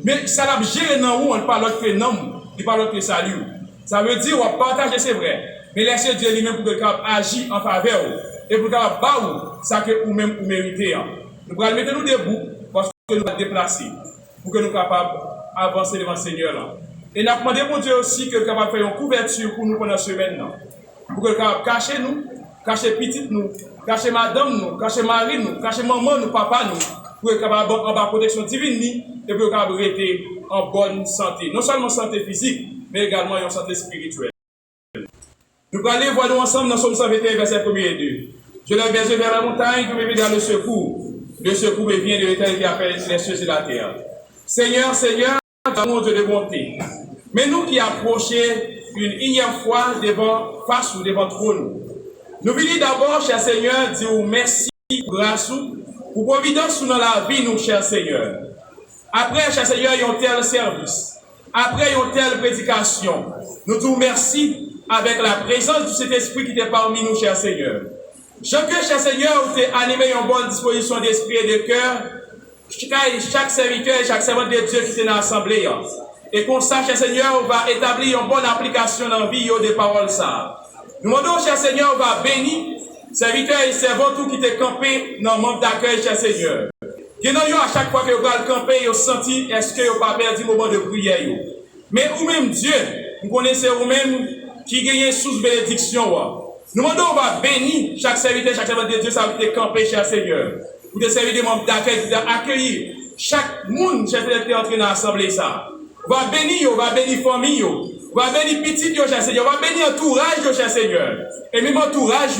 mais ça l'a géré non, on ne parle que non, il parle que salut. Ça veut dire, on va partager, c'est vrai. Mais laissez Dieu lui-même pour que agir en faveur. Et pour que vous ça que vous-même vous méritez. Nous allons mettre nous debout parce que nous allons déplacer. Pour que nous soyons capables d'avancer devant le Seigneur. Et nous avons demandé pour Dieu aussi que nous soyons capables de faire une couverture pour nous pendant la semaine. Pour que nous soyons cacher nous, cacher petite nous, cacher madame nous, cacher mari nous, cacher maman nous, papa nous. Pour que nous soyons capables en protection divine et pour que nous soyons capables de rester en bonne santé. Non seulement santé physique, mais également en santé spirituelle. Nous allons aller voir nous ensemble dans Somme 121, verset 1 et 2. Je lève les yeux vers la montagne, que me vient le secours. Le secours me vient de l'Éternel qui a fait les cieux et la terre. Seigneur, Seigneur, d'amour de bonté. Mais nous qui approchons une énième fois face ou devant trône, nous voulons d'abord, cher Seigneur, dire merci pour grâce, pour providence dans la vie, nous, cher Seigneur. Après, cher Seigneur, il y a un tel service. Après, il y a une telle prédication. Nous te remercions avec la présence de cet esprit qui est parmi nous, cher Seigneur. Cher Seigneur, vous t'es animé en bonne disposition d'esprit et de cœur. Chaque serviteur et chaque servante de Dieu qui est dans l'assemblée. Et qu'on sache, cher Seigneur, on va établir une bonne application dans la vie des paroles. Nous demandons, cher Seigneur, on va bénir serviteurs et servantes tout qui t'est campé dans le monde d'accueil, cher Seigneur. À chaque fois que vous allez camper, vous sentez, est-ce que vous n'avez pas perdu le moment de prière? Mais vous-même, Dieu, vous connaissez vous-même qui gagne sous bénédiction. Nous demandons, on va bénir chaque serviteur, chaque servante de Dieu, ça va être campé, cher Seigneur. Pour te servir des membres d'accueil, pour accueillir chaque monde, cher Seigneur, qui est entré dans l'assemblée. On va bénir, on va bénir famille, on va bénir petit, cher Seigneur, on va bénir entourage, cher Seigneur. Et même entourage,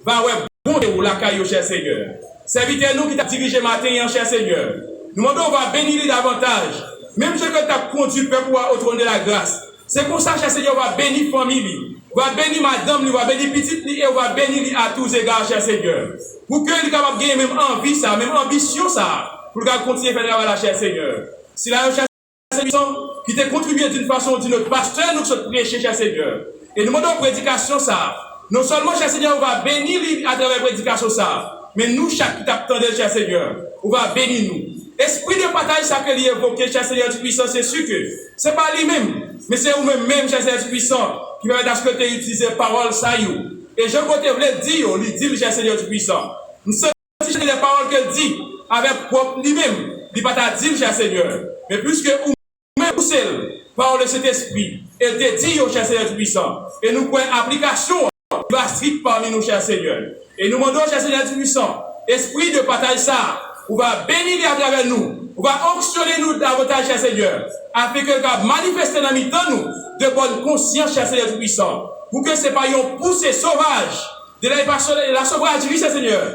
va ouais, bon de la caille, cher Seigneur. Serviteur nous qui t'a dirigé matin, cher Seigneur. Nous demandons, on va bénir davantage. Même ce que tu as conduit peuple au trône de la grâce. C'est pour ça, cher Seigneur, on va bénir famille, on va bénir madame, on va bénir petite, et on va bénir à tous égards, cher Seigneur. Pour que nous capable de gagner même envie, ça, même ambition, ça, pour qu'on continue à faire travail, cher Seigneur. Si la cher Seigneur, qui t'a contribué d'une façon ou d'une autre, pasteur, nous sommes prêchés, cher Seigneur. Et nous demandons prédication, ça. Non seulement, cher Seigneur, on va bénir à travers la prédication, ça. Mais nous, chaque qui t'attendait, cher Seigneur, on va bénir nous. Esprit de partage, ça que lui évoqué, cher Seigneur du puissant, c'est sûr que c'est pas lui-même, mais c'est vous-même, cher Seigneur du puissant, qui va être à ce que tu utilises parole, ça y est. Et je voulais dire, lui dit, cher Seigneur du puissant. Nous sommes les paroles que dit, avec propre lui-même, il va pas dire, cher Seigneur. Mais puisque vous-même, vous seul, parole de cet esprit, et te dit, cher Seigneur du puissant, et nous prenons application, il va strict parmi nous, cher Seigneur. Et nous demandons, cher Seigneur du puissant, esprit de partage ça, on va bénir à travers nous, on va onctionner nous davantage, cher Seigneur, afin que nous manifester dans nous de bonne conscience, cher Seigneur du puissant, pour que ce n'est pas une poussée sauvage de la sauvagerie, cher Seigneur,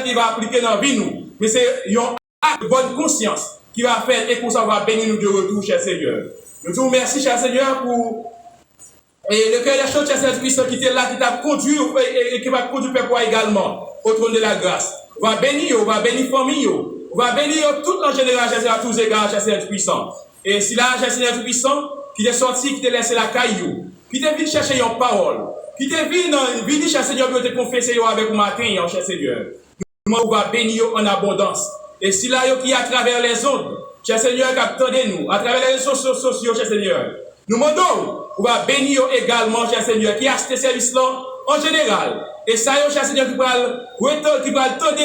qu'il va appliquer dans la vie nous, mais c'est un acte de bonne conscience qui va faire et pour ça va bénir nous de retour, cher Seigneur. Nous te remercions, cher Seigneur, pour et le cœur des choses, cher Seigneur puissant, qui était là, qui t'a conduit et qui va conduire peuple également au trône de la grâce. On va bénir famille, on va bénir toute en général, cher Seigneur, à tous égards, cher Seigneur puissant. Et si là, cher Seigneur puissant, qui est sorti, qui t'a laissé la caillou, qui te vient chercher une parole, qui te vient cher Seigneur, pour te confesser avec matin, cher Seigneur. Nous va bénir en abondance. Et si là, qui à travers les ondes, cher Seigneur, attendez-nous, à travers les réseaux sociaux, cher Seigneur, nous demandons, on va bénir également, cher Seigneur, qui a ce service-là en général. Et ça, cher Seigneur, qui va tendre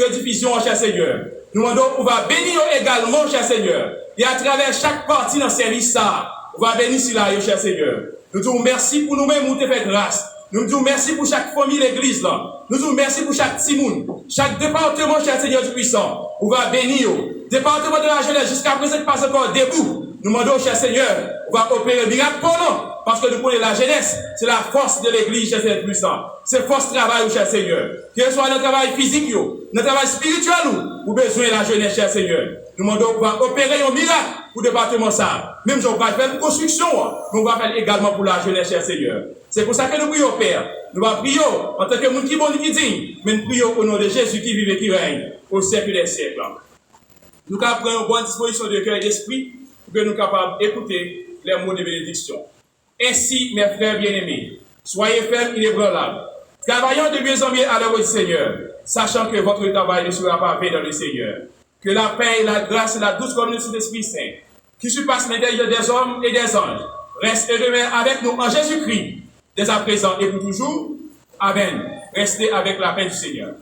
rediffusion, cher Seigneur. Nous demandons, on va bénir également, cher Seigneur. Et à travers chaque partie dans le service, ça, on va bénir cela, cher Seigneur. Nous disons merci pour nous-mêmes, nous te fait grâce. Nous disons merci pour chaque famille de l'église là. Nous disons merci pour chaque timoun, chaque département, cher Seigneur du puissant. On va bénir. Département de la jeunesse, jusqu'à présent, pas encore debout. Nous demandons, cher Seigneur, on va opérer le miracle pour nous. Parce que nous connaissons la jeunesse, c'est la force de l'église, cher Seigneur puissant. C'est force travail, cher Seigneur. Que ce soit notre travail physique, notre travail spirituel, ou besoin de la jeunesse, cher Seigneur. Nous demandons, on va opérer un miracle pour le département ça. Même si on va faire une construction, mais on va faire également pour la jeunesse, cher Seigneur. C'est pour ça que nous prions, Père. Nous allons prier en tant que monde qui bon qui digne, mais nous prions au nom de Jésus qui vive et qui règne au siècle des siècles. Nous allons prendre une bonne disposition de cœur et d'esprit pour que nous soyons capables d'écouter les mots de bénédiction. Ainsi, mes frères bien-aimés, soyez fermes et inébranlables. Travaillons de mieux en mieux à l'œuvre du Seigneur, sachant que votre travail ne sera pas vain dans le Seigneur. Que la paix, la grâce et la douce communion de l'Esprit Saint, qui surpasse l'intelligence des hommes et des anges, reste et demeure avec nous en Jésus-Christ, dès à présent et pour toujours. Amen. Restez avec la paix du Seigneur.